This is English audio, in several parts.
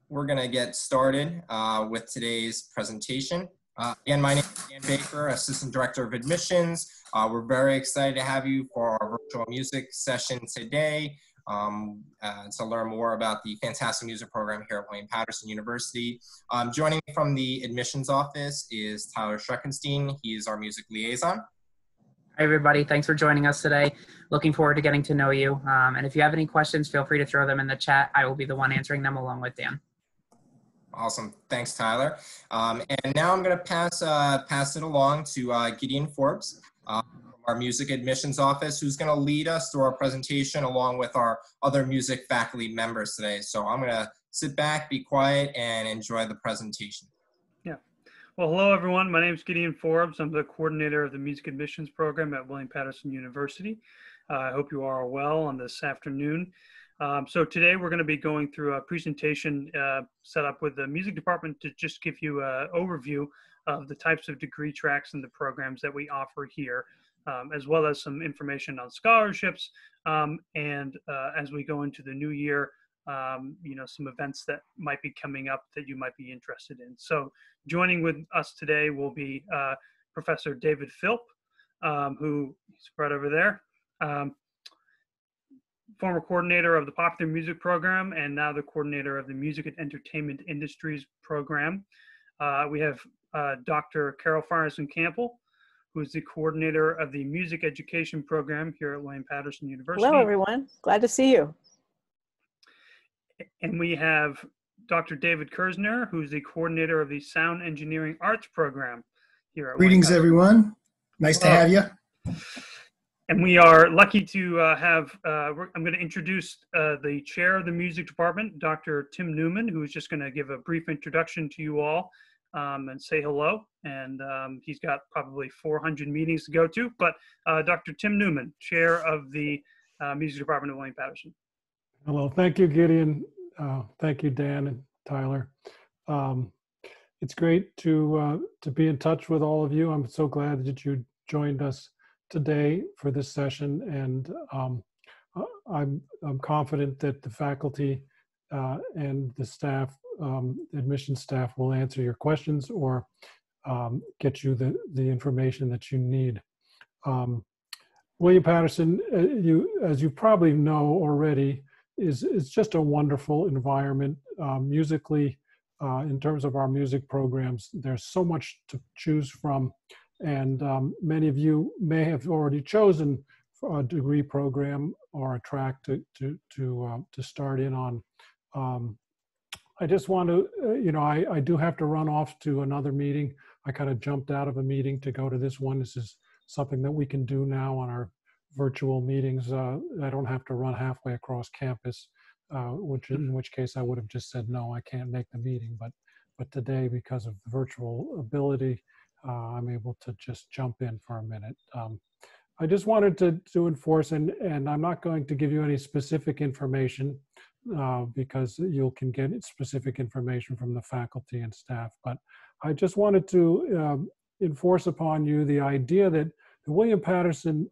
we're going to get started with today's presentation. Again, my name is Dan Baker, Assistant Director of Admissions. We're very excited to have you for our virtual music session today to learn more about the fantastic music program here at William Paterson University. Joining me from the admissions office is Tyler Schreckenstein. He is our music liaison. Hi, everybody. Thanks for joining us today. Looking forward to getting to know you. And if you have any questions, feel free to throw them in the chat. I will be the one answering them along with Dan. Awesome. Thanks, Tyler. And now I'm going to pass it along to Gideon Forbes from our music admissions office, who's going to lead us through our presentation along with our other music faculty members today. So I'm going to sit back, be quiet, and enjoy the presentation. Well, hello, everyone. My name is Gideon Forbes. I'm the coordinator of the music admissions program at William Paterson University. I hope you are well on this afternoon. So today we're going to be going through a presentation set up with the music department to just give you an overview of the types of degree tracks and the programs that we offer here, as well as some information on scholarships. And as we go into the new year, some events that might be coming up that you might be interested in. So joining with us today will be Professor David Philp, who is right over there, former coordinator of the Popular Music Program and now the coordinator of the Music and Entertainment Industries Program. We have Dr. Carol Farrison Campbell, who is the coordinator of the Music Education Program here at William Paterson University. Hello, everyone. Glad to see you. And we have Dr. David Kersner, who's the coordinator of the Sound Engineering Arts Program here at Greetings, everyone. Nice to have you. And we are lucky to have, I'm going to introduce the chair of the music department, Dr. Tim Newman, who is just going to give a brief introduction to you all and say hello. And he's got probably 400 meetings to go to. But Dr. Tim Newman, chair of the music department at William Paterson. Hello, thank you, Gideon. Thank you, Dan and Tyler. It's great to be in touch with all of you. I'm so glad that you joined us today for this session, and I'm confident that the faculty and the staff, admissions staff, will answer your questions or get you the information that you need. William Paterson, as you probably know already, is just a wonderful environment musically. In terms of our music programs, there's so much to choose from, and many of you may have already chosen a degree program or a track to start in on. I just want to, I do have to run off to another meeting. I kind of jumped out of a meeting to go to this one. This is something that we can do now on our virtual meetings. I don't have to run halfway across campus, in which case I would have just said, no, I can't make the meeting. But today, because of the virtual ability, I'm able to just jump in for a minute. I just wanted to enforce, and I'm not going to give you any specific information because you can get specific information from the faculty and staff. But I just wanted to enforce upon you the idea that William Paterson,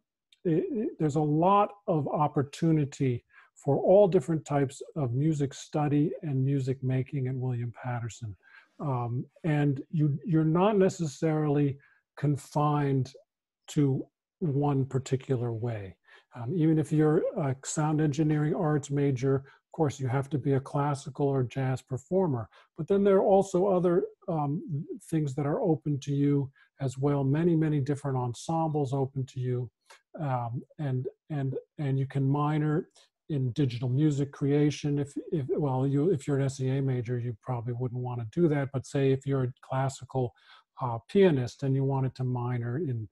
there's a lot of opportunity for all different types of music study and music making at William Paterson. And you're not necessarily confined to one particular way. Even if you're a sound engineering arts major, of course, you have to be a classical or jazz performer. But then there are also other things that are open to you as well. Many, many different ensembles open to you. And you can minor in digital music creation. If you're an SEA major, you probably wouldn't want to do that. But say if you're a classical pianist and you wanted to minor in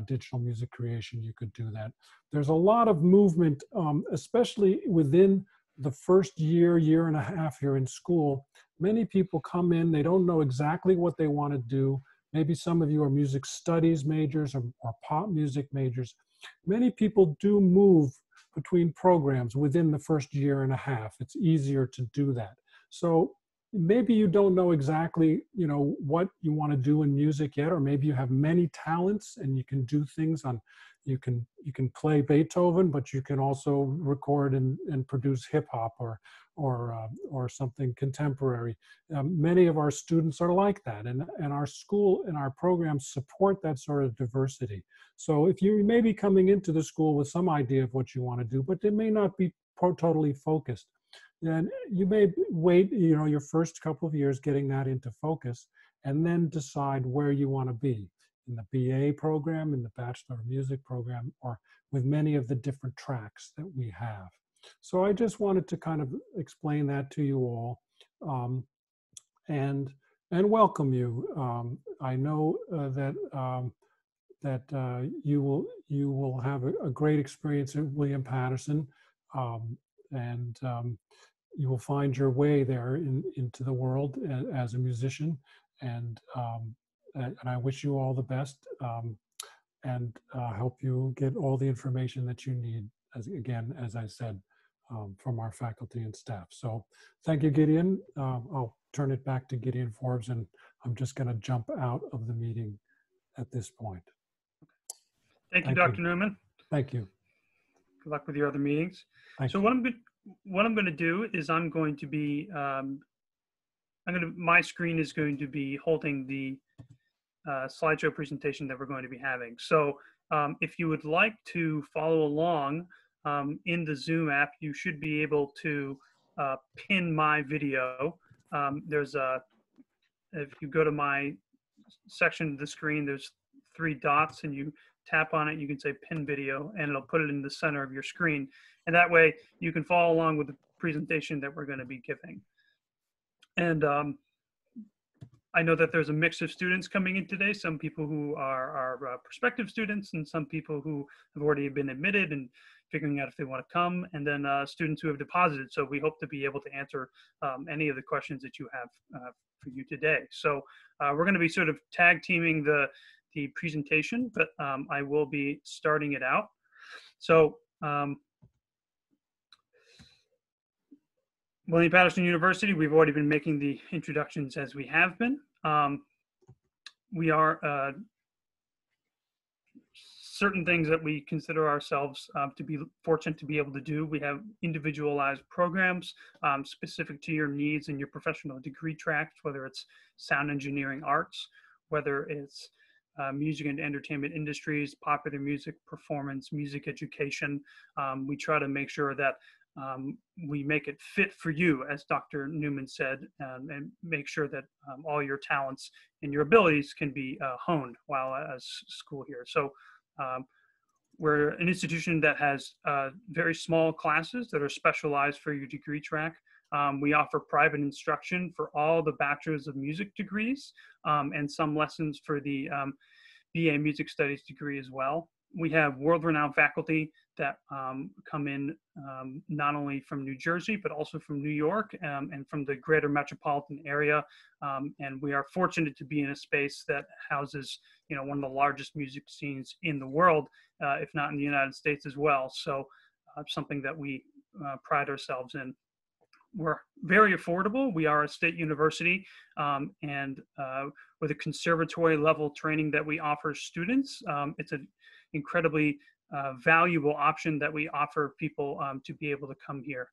digital music creation, you could do that. There's a lot of movement, especially within the first year and a half you're in school. Many people come in, they don't know exactly what they want to do. Maybe some of you are music studies majors or pop music majors. Many people do move between programs within the first year and a half. It's easier to do that. So maybe you don't know exactly, what you want to do in music yet, or maybe you have many talents and you can do things on you can play Beethoven, but you can also record and produce hip hop or something contemporary. Many of our students are like that, and our school and our programs support that sort of diversity. So if you may be coming into the school with some idea of what you want to do, but it may not be totally focused, then you may wait, your first couple of years getting that into focus, and then decide where you want to be in the BA program, in the Bachelor of Music program, or with many of the different tracks that we have. So I just wanted to kind of explain that to you all, and welcome you. I know that you will have a great experience at William Paterson, and you will find your way there into the world as a musician, and I wish you all the best, and help you get all the information that you need, as I said, from our faculty and staff. So thank you, Gideon. I'll turn it back to Gideon Forbes, and I'm just going to jump out of the meeting at this point. Thank you, Dr. Newman. Thank you. Good luck with your other meetings. Thank so you. What I'm going to do is I'm going to be my screen is going to be holding the slideshow presentation that we're going to be having. So if you would like to follow along in the Zoom app, you should be able to pin my video. If you go to my section of the screen, there's 3 dots, and you tap on it, you can say pin video, and it'll put it in the center of your screen. And that way you can follow along with the presentation that we're going to be giving. And I know that there's a mix of students coming in today, some people who are prospective students, and some people who have already been admitted and figuring out if they want to come, and then students who have deposited. So we hope to be able to answer any of the questions that you have for you today. So we're going to be sort of tag teaming the presentation, but I will be starting it out. So William Paterson University, we've already been making the introductions as we have been. We are certain things that we consider ourselves to be fortunate to be able to do. We have individualized programs specific to your needs and your professional degree tracks, whether it's sound engineering arts, whether it's music and entertainment industries, popular music, performance, music education. We try to make sure that we make it fit for you, as Dr. Newman said, and make sure that all your talents and your abilities can be honed while as school here. So we're an institution that has very small classes that are specialized for your degree track. We offer private instruction for all the bachelor's of music degrees and some lessons for the BA Music Studies degree as well. We have world-renowned faculty that come in not only from New Jersey, but also from New York and from the greater metropolitan area. And we are fortunate to be in a space that houses, one of the largest music scenes in the world, if not in the United States as well. So something that we pride ourselves in. We're very affordable. We are a state university, and with a conservatory level training that we offer students, it's an incredibly valuable option that we offer people to be able to come here.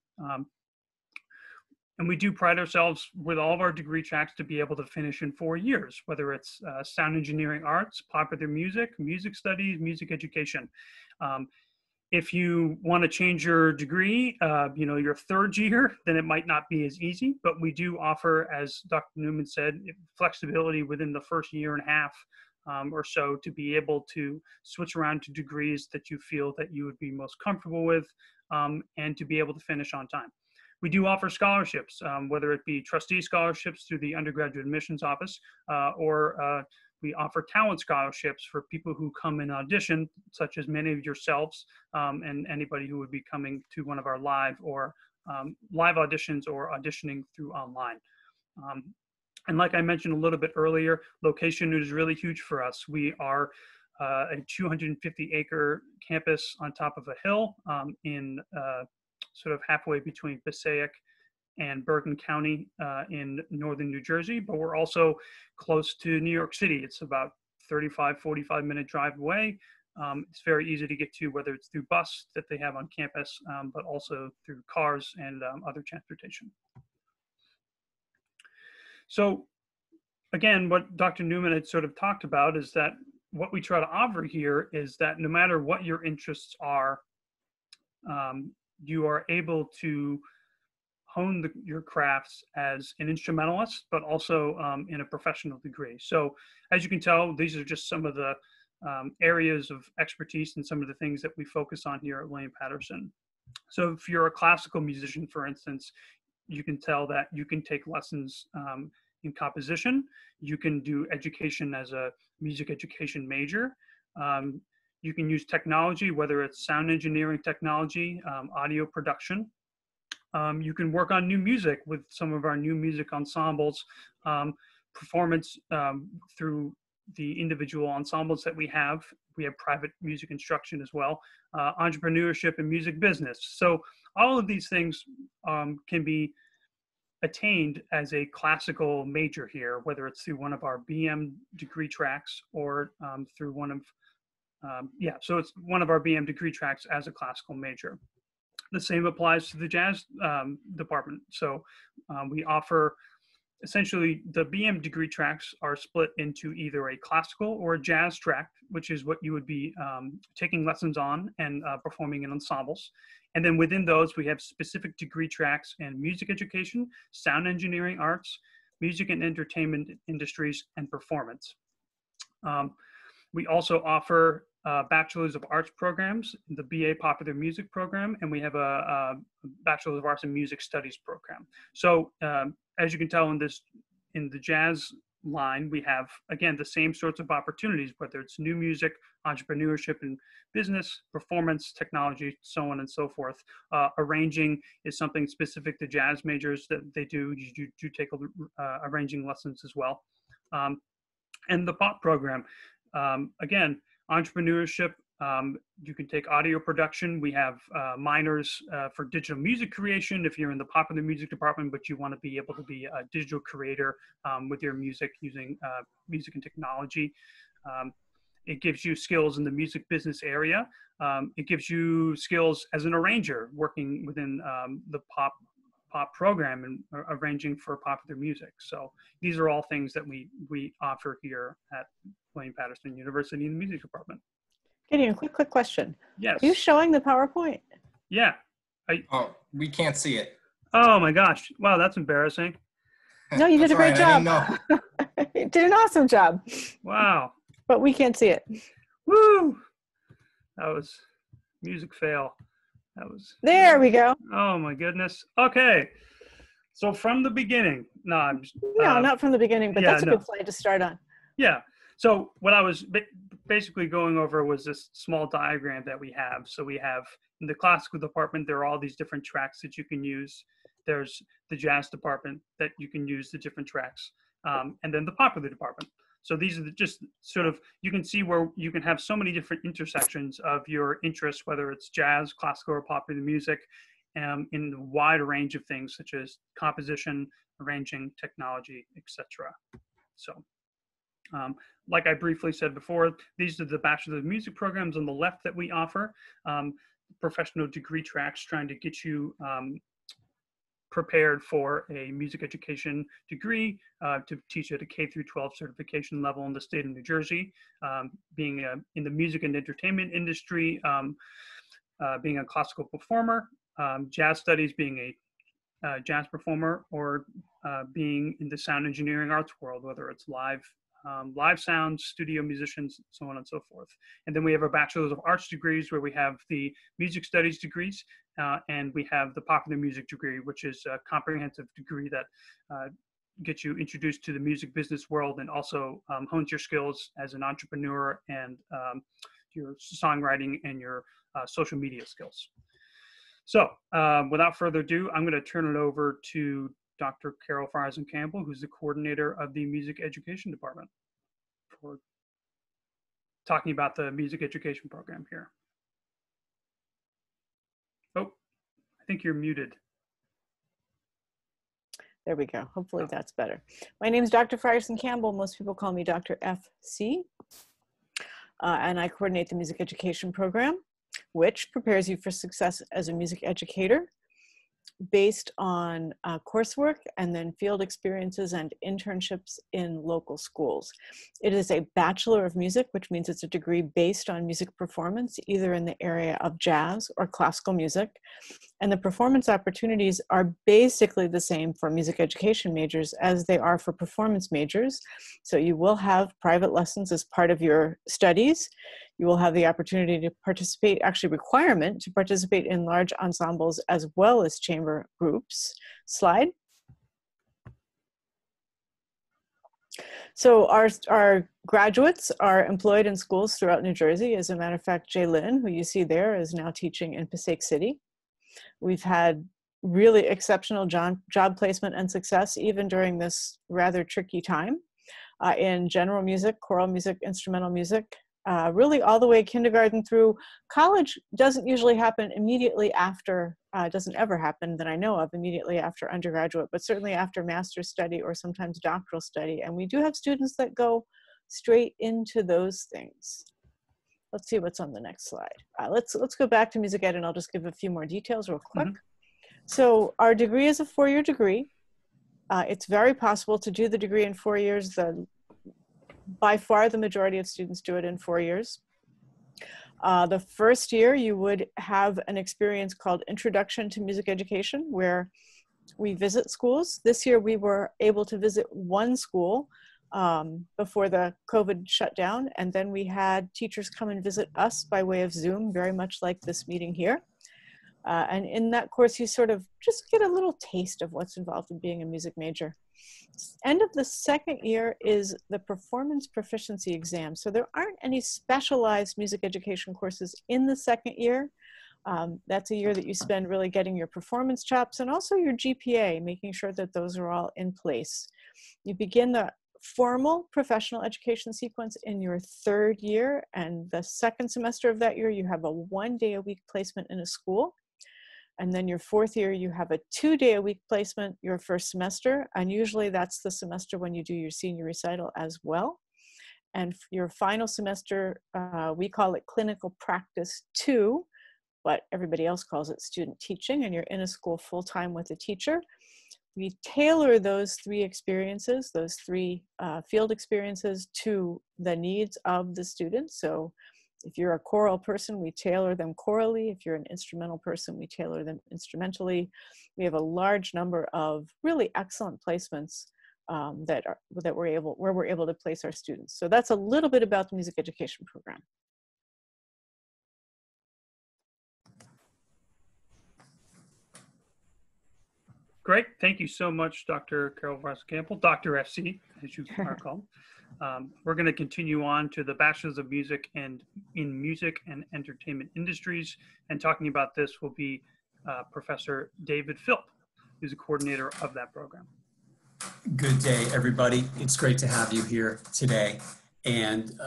And we do pride ourselves with all of our degree tracks to be able to finish in 4 years, whether it's sound engineering arts, popular music, music studies, music education. If you want to change your degree, your 3rd year, then it might not be as easy, but we do offer, as Dr. Newman said, flexibility within the first year and a half or so to be able to switch around to degrees that you feel that you would be most comfortable with and to be able to finish on time. We do offer scholarships, whether it be trustee scholarships through the undergraduate admissions office or we offer talent scholarships for people who come and audition, such as many of yourselves and anybody who would be coming to one of our live auditions or auditioning through online. And like I mentioned a little bit earlier, location is really huge for us. We are a 250-acre campus on top of a hill in sort of halfway between Passaic and Bergen County in northern New Jersey, but we're also close to New York City. It's about 35, 45-minute drive away. It's very easy to get to, whether it's through bus that they have on campus, but also through cars and other transportation. So again, what Dr. Newman had sort of talked about is that what we try to offer here is that no matter what your interests are, you are able to hone your crafts as an instrumentalist, but also in a professional degree. So as you can tell, these are just some of the areas of expertise and some of the things that we focus on here at William Paterson. So if you're a classical musician, for instance, you can tell that you can take lessons in composition. You can do education as a music education major. You can use technology, whether it's sound engineering technology, audio production. You can work on new music with some of our new music ensembles, performance through the individual ensembles that we have. We have private music instruction as well, entrepreneurship and music business. So all of these things can be attained as a classical major here, whether it's through one of our BM degree tracks or through one of, so it's one of our BM degree tracks as a classical major. The same applies to the jazz department. So we offer, essentially, the BM degree tracks are split into either a classical or a jazz track, which is what you would be taking lessons on and performing in ensembles. And then within those, we have specific degree tracks in music education, sound engineering arts, music and entertainment industries, and performance. We also offer Bachelor's of Arts programs, the BA Popular Music program, and we have a Bachelor's of Arts in Music Studies program. So as you can tell in the jazz line, we have, again, the same sorts of opportunities, whether it's new music, entrepreneurship and business, performance, technology, so on and so forth. Arranging is something specific to jazz majors that they do. You do take arranging lessons as well. And the pop program, again, entrepreneurship, you can take audio production. We have minors for digital music creation if you're in the popular music department, but you want to be able to be a digital creator with your music using music and technology. It gives you skills in the music business area. It gives you skills as an arranger working within the pop program and arranging for popular music. So these are all things that we offer here at William Paterson University in the music department. Gideon, quick question. Yes. Are you showing the PowerPoint? Yeah. Oh, we can't see it. Oh my gosh. Wow, that's embarrassing. No, you did a great job. I didn't know. You did an awesome job. Wow. But we can't see it. Woo! That was music fail. That was. There we go. Oh my goodness. Okay. So from the beginning. No, I'm just, No, not from the beginning, but yeah, that's a no. good slide to start on. Yeah. So what I was basically going over was this small diagram that we have. So we have in the classical department, there are all these different tracks that you can use. There's the jazz department that you can use the different tracks. And then the popular department. So these are just sort of, you can see where you can have so many different intersections of your interests, whether it's jazz, classical, or popular music, in a wide range of things such as composition, arranging, technology, etc. So like I briefly said before, these are the Bachelor of Music programs on the left that we offer. Professional degree tracks trying to get you prepared for a music education degree to teach at a K through 12 certification level in the state of New Jersey. Being in the music and entertainment industry, being a classical performer, jazz studies, being a jazz performer, or being in the sound engineering arts world, whether it's live sound, studio musicians, so on and so forth. And then we have our Bachelor's of Arts degrees where we have the music studies degrees, and we have the popular music degree, which is a comprehensive degree that gets you introduced to the music business world and also hones your skills as an entrepreneur and your songwriting and your social media skills. So without further ado, I'm going to turn it over to Dr. Carol Friesen-Campbell, who's the coordinator of the music education department, for talking about the music education program here. Oh, I think you're muted. There we go. Hopefully that's better. My name is Dr. Friesen-Campbell. Most people call me Dr. FC. and I coordinate the music education program, which prepares you for success as a music educator based on coursework and then field experiences and internships in local schools. It is a Bachelor of Music, which means it's a degree based on music performance, either in the area of jazz or classical music. And the performance opportunities are basically the same for music education majors as they are for performance majors. So you will have private lessons as part of your studies. You will have the opportunity to participate, actually requirement to participate in large ensembles as well as chamber groups. Slide. So our graduates are employed in schools throughout New Jersey. As a matter of fact, Jay Lynn, who you see there, is now teaching in Passaic City. We've had really exceptional job placement and success even during this rather tricky time in general music, choral music, instrumental music, really all the way kindergarten through college. Doesn't usually happen immediately after, doesn't ever happen that I know of immediately after undergraduate, but certainly after master's study or sometimes doctoral study. And we do have students that go straight into those things. Let's see what's on the next slide. Let's go back to music ed, and I'll just give a few more details real quick. So our degree is a 4-year degree. It's very possible to do the degree in 4 years. By far, the majority of students do it in 4 years. The first year, you would have an experience called Introduction to Music Education, where we visit schools. This year, we were able to visit one school before the COVID shutdown. And then we had teachers come and visit us by way of Zoom, very much like this meeting here. And in that course, you sort of just get a little taste of what's involved in being a music major. End of the second year is the performance proficiency exam. So there aren't any specialized music education courses in the second year. That's a year that you spend really getting your performance chops and also your GPA, making sure that those are all in place. You begin the formal professional education sequence in your third year, and the second semester of that year, you have a 1-day-a-week placement in a school. And then your fourth year, you have a 2-day-a-week placement your first semester. And usually that's the semester when you do your senior recital as well. And your final semester, we call it clinical practice 2, but everybody else calls it student teaching, and you're in a school full-time with a teacher. We tailor those 3 experiences, those 3 field experiences to the needs of the students. So if you're a choral person, we tailor them chorally. If you're an instrumental person, we tailor them instrumentally. We have a large number of really excellent placements where we're able to place our students. So that's a little bit about the music education program. Great. Thank you so much, Dr. Carol Campbell, Dr. FC, as you are called. We're going to continue on to the Bachelor's of Music and in Music and Entertainment Industries. And talking about this will be Professor David Philp, who's a coordinator of that program. Good day, everybody. It's great to have you here today. And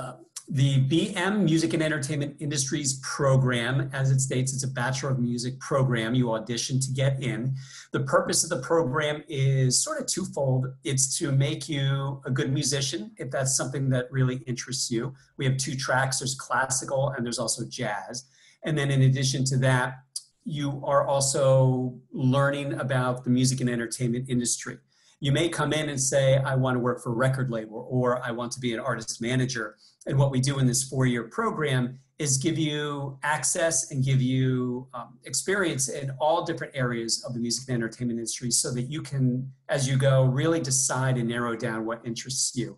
the BM Music and Entertainment Industries program, as it states, it's a Bachelor of Music program. You audition to get in. The purpose of the program is sort of twofold. It's to make you a good musician, if that's something that really interests you. We have 2 tracks. There's classical and there's also jazz. And then in addition to that, you are also learning about the music and entertainment industry. You may come in and say, I want to work for a record label, or I want to be an artist manager. And what we do in this 4-year program is give you access and give you experience in all different areas of the music and entertainment industry so that you can, as you go, really decide and narrow down what interests you.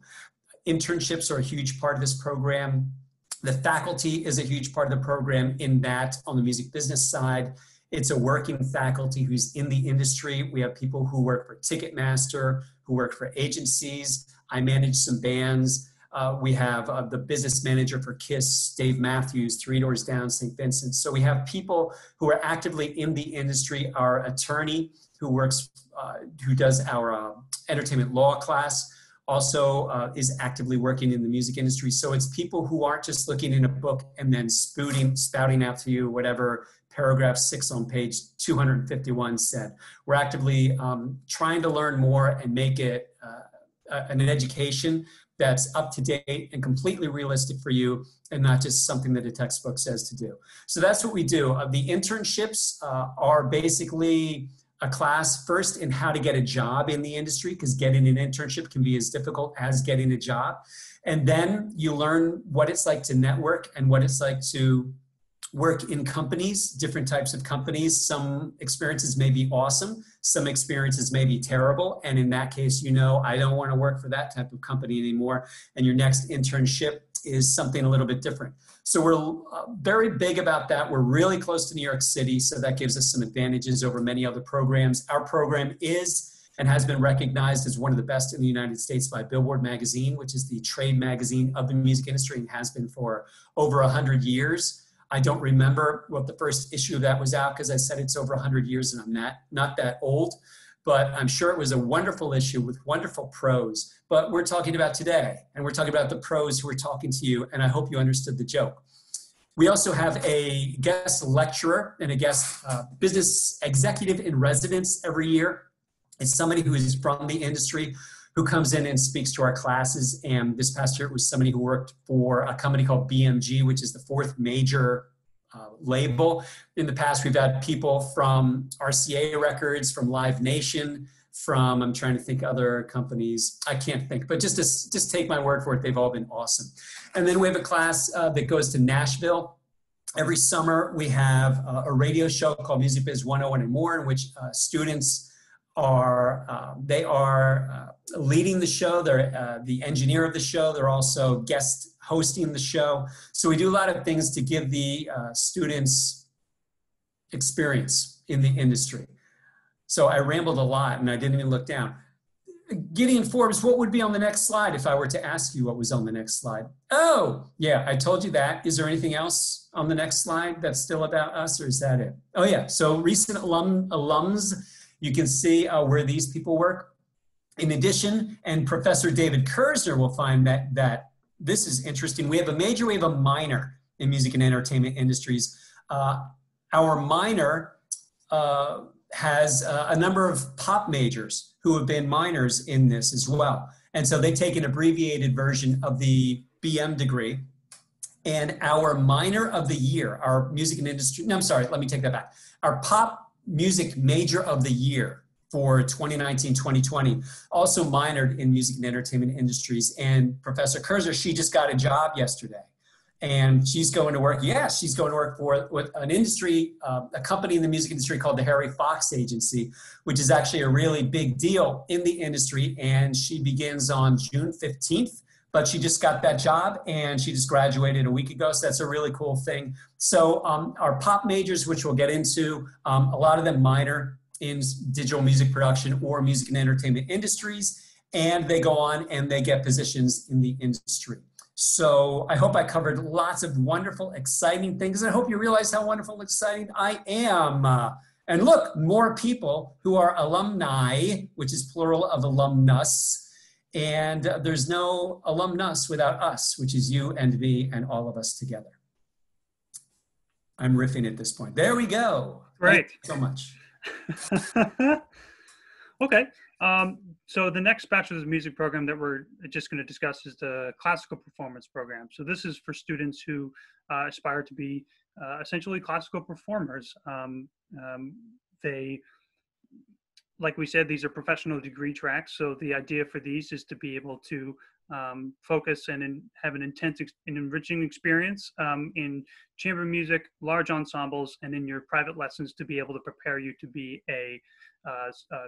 Internships are a huge part of this program. The faculty is a huge part of the program in that on the music business side, it's a working faculty who's in the industry. We have people who work for Ticketmaster, who work for agencies. I manage some bands. We have the business manager for KISS, Dave Matthews, 3 doors down, St. Vincent. So we have people who are actively in the industry. Our attorney who works, who does our entertainment law class, also is actively working in the music industry. So it's people who aren't just looking in a book and then spouting out to you whatever paragraph 6 on page 251 said. We're actively trying to learn more and make it an education that's up to date and completely realistic for you, and not just something that a textbook says to do. So that's what we do. The internships are basically a class first in how to get a job in the industry, because getting an internship can be as difficult as getting a job. And then you learn what it's like to network and what it's like to work in companies, different types of companies. Some experiences may be awesome, some experiences may be terrible. And in that case, you know, I don't want to work for that type of company anymore. And your next internship is something a little bit different. So we're very big about that. We're really close to New York City, so that gives us some advantages over many other programs. Our program is and has been recognized as one of the best in the United States by Billboard magazine, which is the trade magazine of the music industry and has been for over 100 years. I don't remember what the first issue of that was out, because I said it's over 100 years and I'm not that old, but I'm sure it was a wonderful issue with wonderful prose. But we're talking about today, and we're talking about the pros who are talking to you, and I hope you understood the joke. We also have a guest lecturer and a guest business executive in residence every year. It's somebody who is from the industry who comes in and speaks to our classes. And this past year, it was somebody who worked for a company called BMG, which is the fourth major label. In the past, we've had people from RCA Records, from Live Nation, from, I'm trying to think other companies, I can't think, but just take my word for it, they've all been awesome. And then we have a class that goes to Nashville. Every summer, we have a radio show called Music Biz 101 and More, in which students are leading the show. They're the engineer of the show. They're also guest hosting the show. So we do a lot of things to give the students experience in the industry. So I rambled a lot and I didn't even look down. Gideon Forbes, what would be on the next slide if I were to ask you what was on the next slide? Oh, yeah, I told you that. Is there anything else on the next slide that's still about us, or is that it? Oh yeah, so recent alums, you can see where these people work. In addition, and Professor David Kersner will find that this is interesting. We have a major, we have a minor in music and entertainment industries. Our minor has a number of pop majors who have been minors in this as well. And so they take an abbreviated version of the BM degree. And our minor of the year, our music and industry, no, I'm sorry, let me take that back. Our pop music major of the year for 2019-2020 also minored in music and entertainment industries. And Professor Kersner, she just got a job yesterday. And she's going to work, she's going to work for an industry, a company in the music industry called the Harry Fox Agency, which is actually a really big deal in the industry. And she begins on June 15th, but she just got that job and she just graduated a week ago. So that's a really cool thing. So our pop majors, which we'll get into, a lot of them minor in digital music production or music and entertainment industries, and they go on and they get positions in the industry. So I hope I covered lots of wonderful, exciting things. And I hope you realize how wonderful and exciting I am. And look, more people who are alumni, which is plural of alumnus. And there's no alumnus without us, which is you and me and all of us together. I'm riffing at this point. There we go. Great. Thank you so much. Okay. So the next Bachelor's of Music program that we're just going to discuss is the Classical Performance program. So this is for students who aspire to be essentially classical performers. They, like we said, these are professional degree tracks. So the idea for these is to be able to focus and have an intense and enriching experience in chamber music, large ensembles, and in your private lessons to be able to prepare you to be a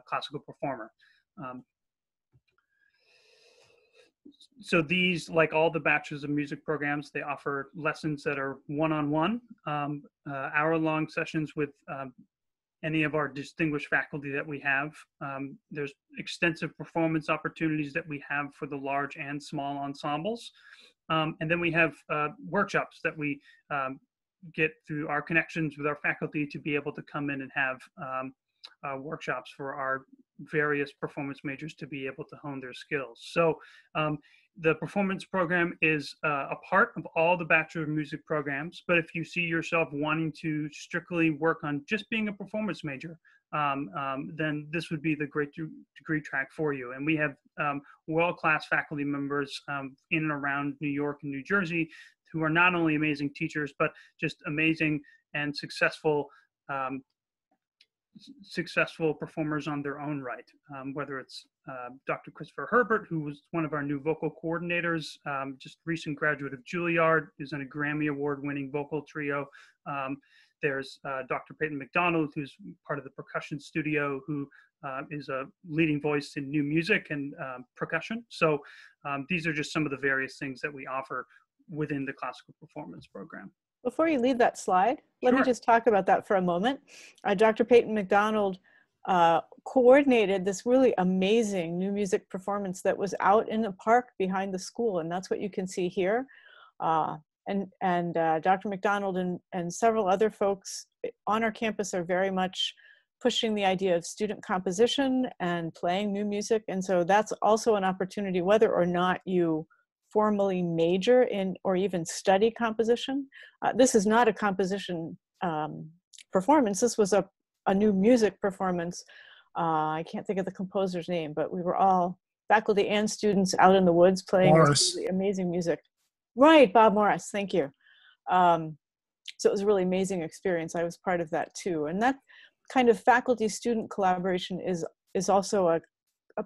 classical performer. So these, like all the Bachelor's of Music programs, they offer lessons that are one-on-one, hour-long sessions with any of our distinguished faculty that we have. There's extensive performance opportunities that we have for the large and small ensembles. And then we have workshops that we get through our connections with our faculty to be able to come in and have workshops for our various performance majors to be able to hone their skills. So the performance program is a part of all the Bachelor of Music programs, but if you see yourself wanting to strictly work on just being a performance major, then this would be the great degree track for you. And we have world-class faculty members in and around New York and New Jersey who are not only amazing teachers, but just amazing and successful performers on their own right, whether it's Dr. Christopher Herbert, who was one of our new vocal coordinators, just recent graduate of Juilliard, is in a Grammy Award-winning vocal trio. There's Dr. Peyton McDonald, who's part of the percussion studio, who is a leading voice in new music and percussion. So these are just some of the various things that we offer within the classical performance program. Before you leave that slide, let me just talk about that for a moment. Dr. Peyton McDonald coordinated this really amazing new music performance that was out in the park behind the school, and that's what you can see here. And Dr. McDonald and several other folks on our campus are very much pushing the idea of student composition and playing new music, and so that's also an opportunity, whether or not you formally major in or even study composition. This is not a composition performance. This was a new music performance. I can't think of the composer's name, but we were all faculty and students out in the woods playing this really amazing music. Right, Bob Morris, thank you. So it was a really amazing experience. I was part of that too. And that kind of faculty-student collaboration is also a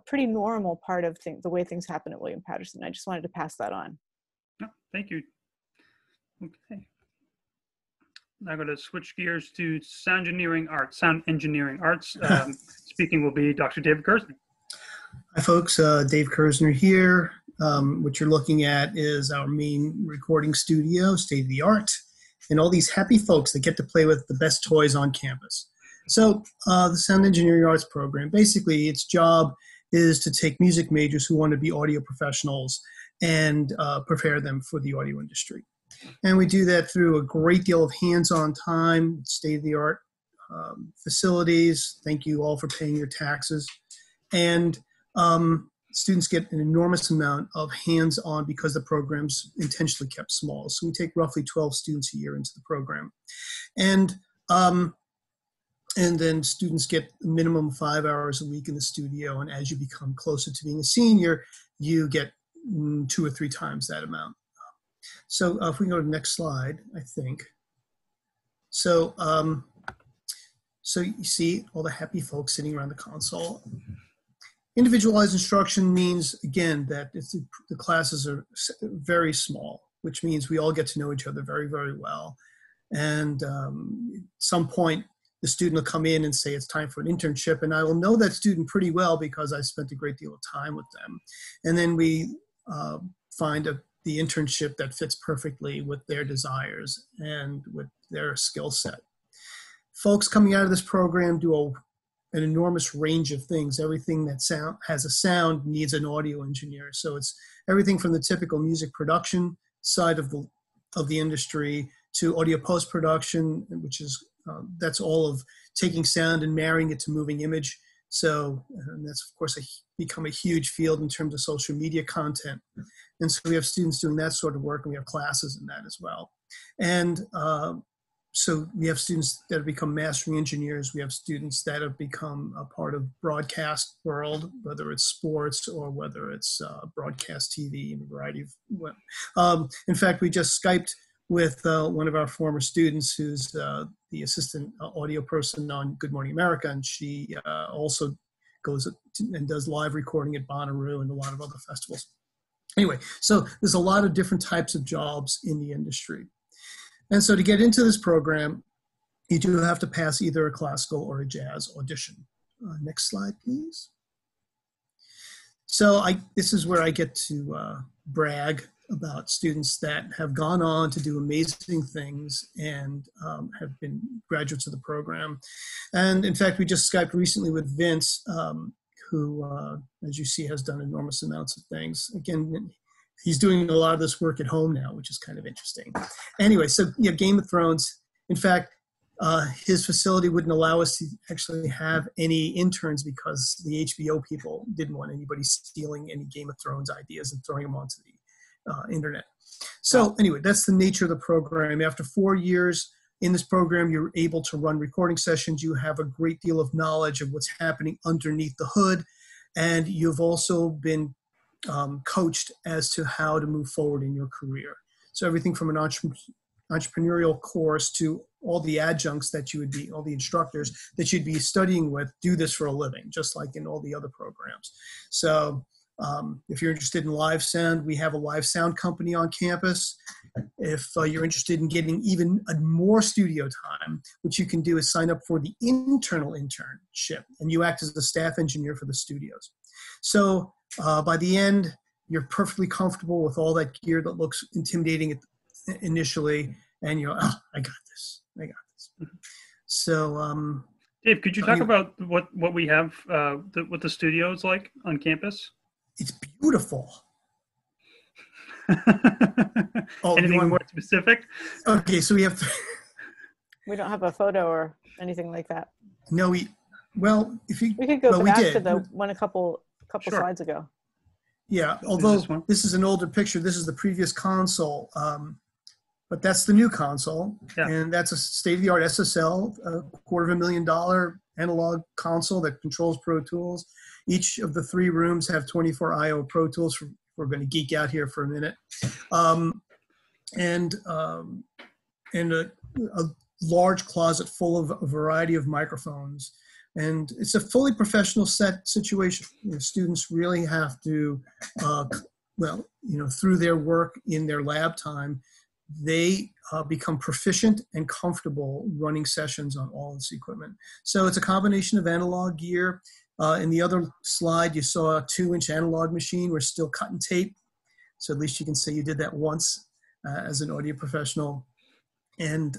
pretty normal part of the way things happen at William Paterson. I just wanted to pass that on. Oh, thank you. Okay. Now I'm going to switch gears to sound engineering arts. Speaking will be Dr. David Kersner. Hi folks, Dave Kersner here. What you're looking at is our main recording studio, state of the art, and all these happy folks that get to play with the best toys on campus. So the Sound Engineering Arts program, basically its job is to take music majors who want to be audio professionals and prepare them for the audio industry. And we do that through a great deal of hands-on time, state-of-the-art facilities. Thank you all for paying your taxes. And students get an enormous amount of hands-on because the program's intentionally kept small. So we take roughly 12 students a year into the program. And then students get a minimum of 5 hours a week in the studio. And as you become closer to being a senior, you get 2 or 3 times that amount. So if we can go to the next slide, I think. So, so you see all the happy folks sitting around the console. Individualized instruction means, again, that the classes are very small, which means we all get to know each other very, very well. And at some point, the student will come in and say it's time for an internship, and I will know that student pretty well because I spent a great deal of time with them. And then we find the internship that fits perfectly with their desires and with their skill set. Folks coming out of this program do an enormous range of things. Everything that has a sound needs an audio engineer. So it's everything from the typical music production side of the industry to audio post-production, which is that's all of taking sound and marrying it to moving image. So that's, of course, become a huge field in terms of social media content. And so we have students doing that sort of work, and we have classes in that as well. And so we have students that have become mastering engineers. We have students that have become a part of broadcast world, whether it's sports or whether it's broadcast TV and a variety of. In fact, we just Skyped with one of our former students who's the assistant audio person on Good Morning America, and she also goes and does live recording at Bonnaroo and a lot of other festivals. Anyway, so there's a lot of different types of jobs in the industry. And so to get into this program, you do have to pass either a classical or a jazz audition. Next slide, please. So this is where I get to brag about students that have gone on to do amazing things and have been graduates of the program. And in fact, we just Skyped recently with Vince, who, as you see, has done enormous amounts of things. Again, he's doing a lot of this work at home now, which is kind of interesting. Anyway, so yeah, Game of Thrones. In fact, his facility wouldn't allow us to actually have any interns because the HBO people didn't want anybody stealing any Game of Thrones ideas and throwing them onto the internet. So anyway, that's the nature of the program. After 4 years, In this program, you're able to run recording sessions. You have a great deal of knowledge of what's happening underneath the hood. And you've also been coached as to how to move forward in your career. So everything from an entrepreneurial course to all the adjuncts that you would be, all the instructors that you'd be studying with do this for a living, just like in all the other programs. So if you're interested in live sound, we have a live sound company on campus. If you're interested in getting even more studio time, what you can do is sign up for the internal internship, and you act as the staff engineer for the studios. So by the end, you're perfectly comfortable with all that gear that looks intimidating initially, and you're, oh, I got this. So, Dave, could you talk about what we have, what the studio is like on campus? It's beautiful. Anything more specific? Okay, so we have. We don't have a photo or anything like that. No, if you. We could go back to the one a couple Sure. slides ago. Yeah, although this is an older picture, this is the previous console, but that's the new console, and that's a state-of-the-art SSL, $250,000 analog console that controls Pro Tools. Each of the 3 rooms have 24 I/O Pro Tools. We're going to geek out here for a minute, and a large closet full of a variety of microphones. And it's a fully professional situation. Students really have to, through their work in their lab time, they become proficient and comfortable running sessions on all this equipment. So it's a combination of analog gear. In the other slide, you saw a 2-inch analog machine. We're still cutting tape. So at least you can say you did that once as an audio professional. And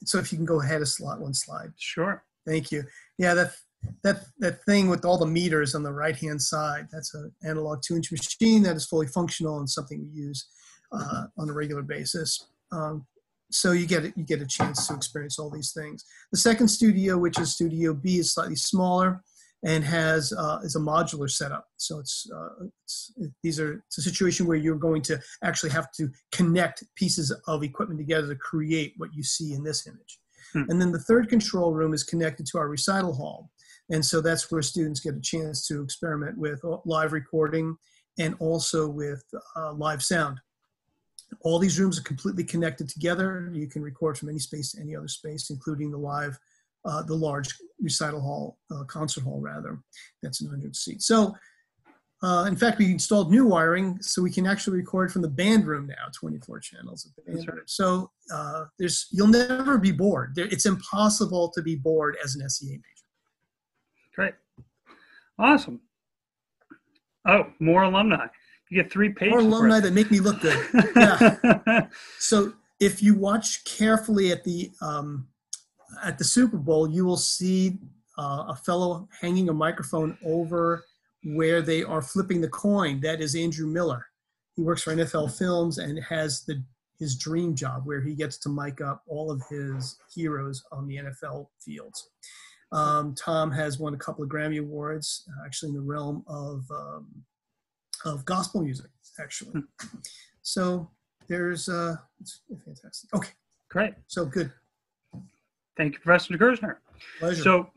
so if you can go ahead one slide. Sure. Thank you. Yeah, that thing with all the meters on the right-hand side, that's an analog 2-inch machine that is fully functional and something we use on a regular basis. So you get a chance to experience all these things. The second studio, which is Studio B, is slightly smaller and is a modular setup. So it's a situation where you're going to actually have to connect pieces of equipment together to create what you see in this image. And then the third control room is connected to our recital hall. And so that's where students get a chance to experiment with live recording and also with live sound. All these rooms are completely connected together. You can record from any space to any other space, including the large recital hall, concert hall rather, that's 100 seats. So in fact, we installed new wiring so we can actually record from the band room now, 24 channels of the band room. So you'll never be bored. It's impossible to be bored as an SEA major. Great. Awesome. Oh, more alumni. You get 3 pages. More alumni that make me look good. Yeah. So if you watch carefully at the Super Bowl, you will see a fellow hanging a microphone over where they are flipping the coin. That is Andrew Miller. He works for NFL Films and has his dream job where he gets to mic up all of his heroes on the NFL fields. Tom has won a couple of Grammy Awards, actually in the realm of gospel music, actually. So there's, it's fantastic. Okay. Great. So good. Thank you, Professor Gersner. Pleasure. So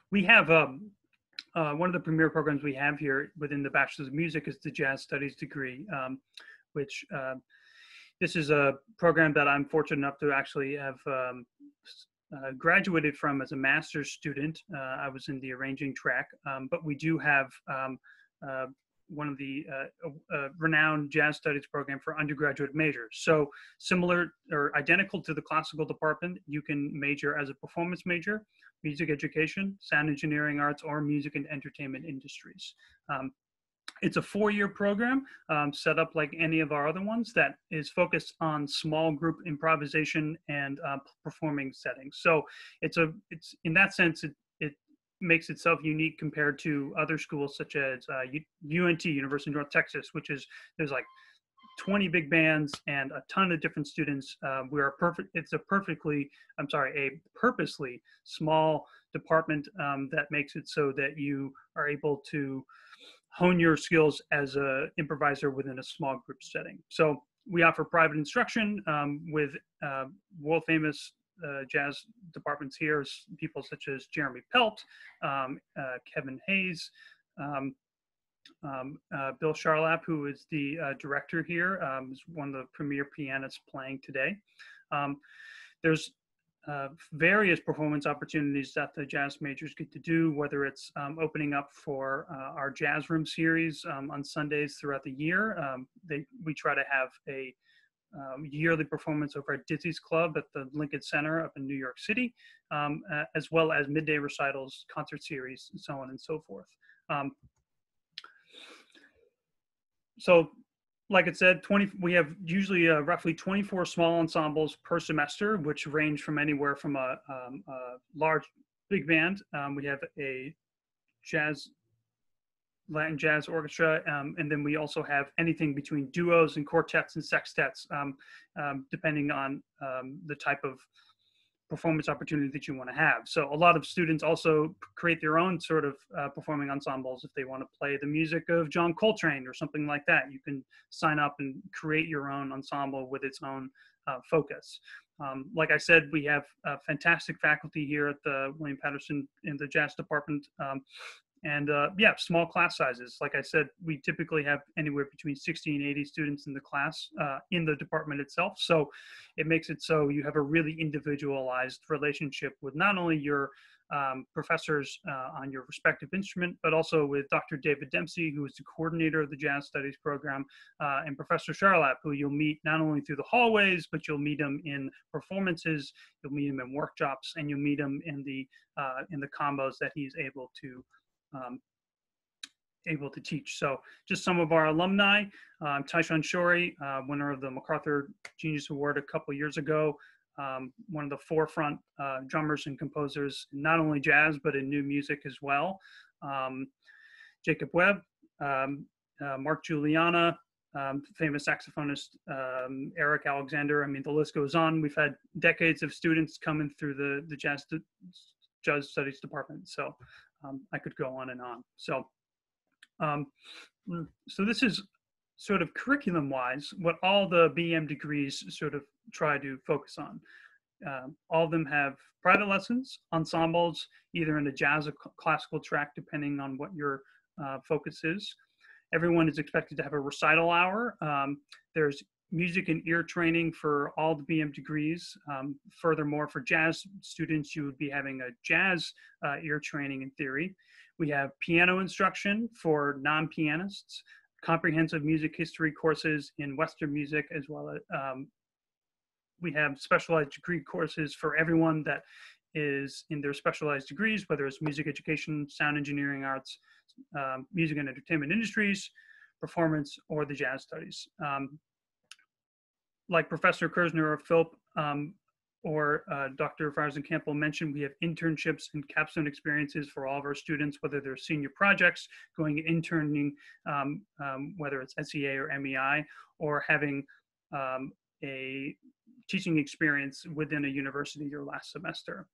we have one of the premier programs we have here within the Bachelor's of Music is the Jazz Studies degree, which this is a program that I'm fortunate enough to actually have graduated from as a master's student. I was in the arranging track, but we do have one of the renowned jazz studies program for undergraduate majors. So similar or identical to the classical department, you can major as a performance major, music education, sound engineering arts, or music and entertainment industries. It's a 4-year program set up like any of our other ones that is focused on small group improvisation and performing settings. So it's in that sense, it makes itself unique compared to other schools such as UNT, University of North Texas, which is, there's like 20 big bands and a ton of different students. It's a purposely small department that makes it so that you are able to hone your skills as an improviser within a small group setting. So We offer private instruction with world famous jazz departments here, people such as Jeremy Pelt, Kevin Hayes, Bill Charlap, who is the director here, is one of the premier pianists playing today. There's various performance opportunities that the jazz majors get to do, whether it's opening up for our Jazz Room series on Sundays throughout the year. We try to have a yearly performance over at Dizzy's Club at the Lincoln Center up in New York City, as well as midday recitals, concert series, and so on and so forth. So, like I said, we have usually roughly 24 small ensembles per semester, which range from anywhere from a large big band. We have a Latin jazz orchestra, and then we also have anything between duos and quartets and sextets, depending on the type of performance opportunity that you want to have. So a lot of students also create their own sort of performing ensembles. If they want to play the music of John Coltrane or something like that, you can sign up and create your own ensemble with its own focus. Like I said, we have fantastic faculty here at the William Paterson in the jazz department. Yeah, small class sizes. Like I said, we typically have anywhere between 60 and 80 students in the class in the department itself. So it makes it so you have a really individualized relationship with not only your professors on your respective instrument, but also with Dr. David Dempsey, who is the coordinator of the Jazz Studies program, and Professor Charlap, who you'll meet not only through the hallways, but you'll meet him in performances, you'll meet him in workshops, and you'll meet him in the combos that he's able to teach. So just some of our alumni, Tyshawn Shorey, winner of the MacArthur Genius Award a couple years ago, one of the forefront drummers and composers, not only jazz, but in new music as well. Jacob Webb, Mark Juliana, famous saxophonist, Eric Alexander. I mean, the list goes on. We've had decades of students coming through the jazz studies department. So I could go on and on. So, so this is sort of curriculum-wise what all the BM degrees sort of try to focus on. All of them have private lessons, ensembles, either in the jazz or classical track, depending on what your focus is. Everyone is expected to have a recital hour. There's music and ear training for all the BM degrees. Furthermore, for jazz students, you would be having a jazz ear training in theory. We have piano instruction for non-pianists, comprehensive music history courses in Western music, as well as we have specialized degree courses for everyone that is in their specialized degrees, whether it's music education, sound engineering arts, music and entertainment industries, performance, or the jazz studies. Like Professor Kersner or Philp or Dr. Farsen-Campbell mentioned, we have internships and capstone experiences for all of our students, whether they're senior projects, going interning, whether it's SEA or MEI, or having a teaching experience within a university your last semester.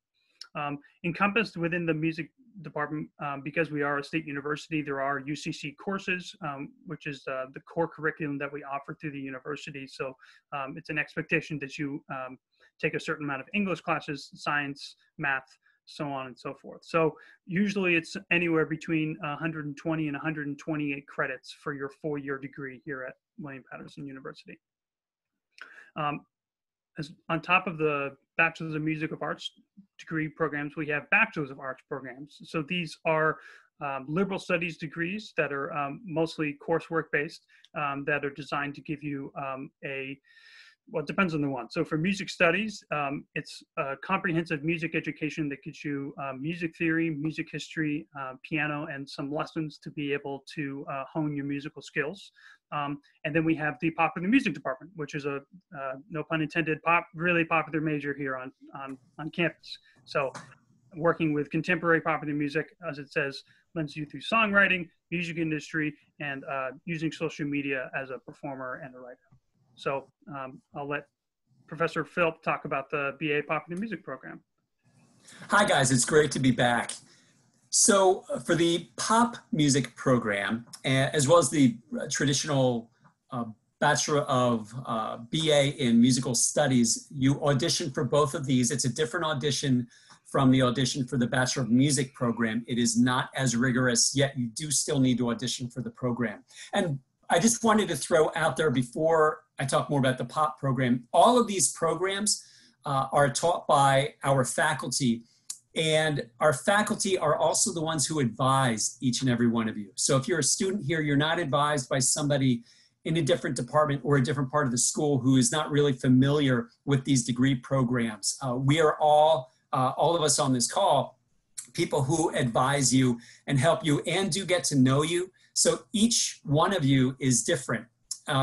Encompassed within the music department, because we are a state university, there are UCC courses, which is the core curriculum that we offer through the university. So it's an expectation that you take a certain amount of English classes, science, math, so on and so forth. So usually it's anywhere between 120 and 128 credits for your 4-year degree here at William Paterson University. On top of the Bachelor's of Music of Arts degree programs, we have Bachelor's of Arts programs. So these are liberal studies degrees that are mostly coursework based, that are designed to give you well, it depends on the one. So for music studies, it's a comprehensive music education that gives you music theory, music history, piano, and some lessons to be able to hone your musical skills. And then we have the popular music department, which is a, no pun intended, really popular major here on campus. So working with contemporary popular music, as it says, lends you through songwriting, music industry, and using social media as a performer and a writer. So I'll let Professor Philp talk about the BA Popular Music program. Hi guys, it's great to be back. So for the pop music program, as well as the traditional Bachelor of BA in Musical Studies, you audition for both of these. It's a different audition from the audition for the Bachelor of Music program. It is not as rigorous, yet you do still need to audition for the program. And I just wanted to throw out there before I talk more about the POP program, all of these programs are taught by our faculty, and our faculty are also the ones who advise each and every one of you. So if you're a student here, you're not advised by somebody in a different department or a different part of the school who is not really familiar with these degree programs. We are all of us on this call, people who advise you and help you and do get to know you. So each one of you is different.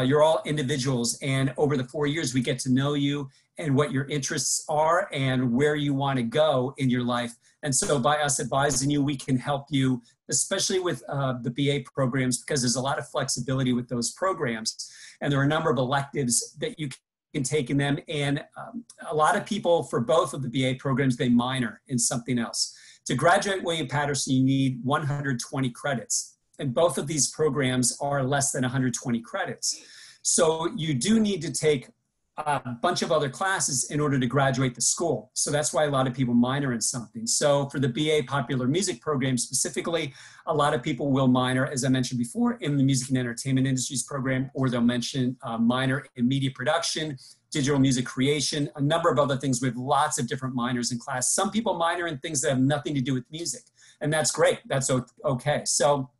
You're all individuals, and over the 4 years, we get to know you and what your interests are and where you want to go in your life. And so by us advising you, we can help you, especially with the BA programs, because there's a lot of flexibility with those programs. And there are a number of electives that you can take in them. And a lot of people for both of the BA programs, they minor in something else. To graduate William Paterson, you need 120 credits. And both of these programs are less than 120 credits. So you do need to take a bunch of other classes in order to graduate the school. So that's why a lot of people minor in something. So for the BA Popular Music program specifically, a lot of people will minor, as I mentioned before, in the Music and Entertainment Industries program, or they'll mention minor in media production, digital music creation, a number of other things. We have lots of different minors in class. Some people minor in things that have nothing to do with music, and that's great. That's okay. So,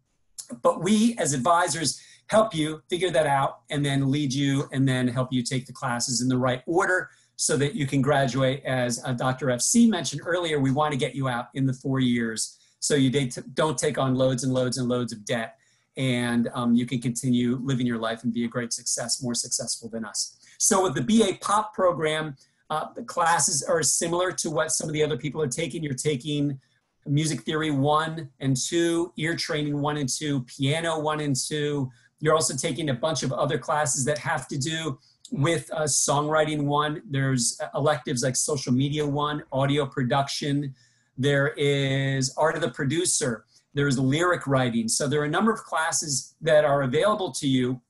but we as advisors help you figure that out and then lead you and then help you take the classes in the right order so that you can graduate. As Dr. FC mentioned earlier, we want to get you out in the 4 years so you don't take on loads and loads and loads of debt, and you can continue living your life and be a great success, more successful than us. So with the BA POP program, the classes are similar to what some of the other people are taking. You're taking Music Theory 1 and 2, Ear Training 1 and 2, Piano 1 and 2. You're also taking a bunch of other classes that have to do with Songwriting 1. There's electives like Social Media 1, Audio Production. There is Art of the Producer. There's Lyric Writing. So there are a number of classes that are available to you.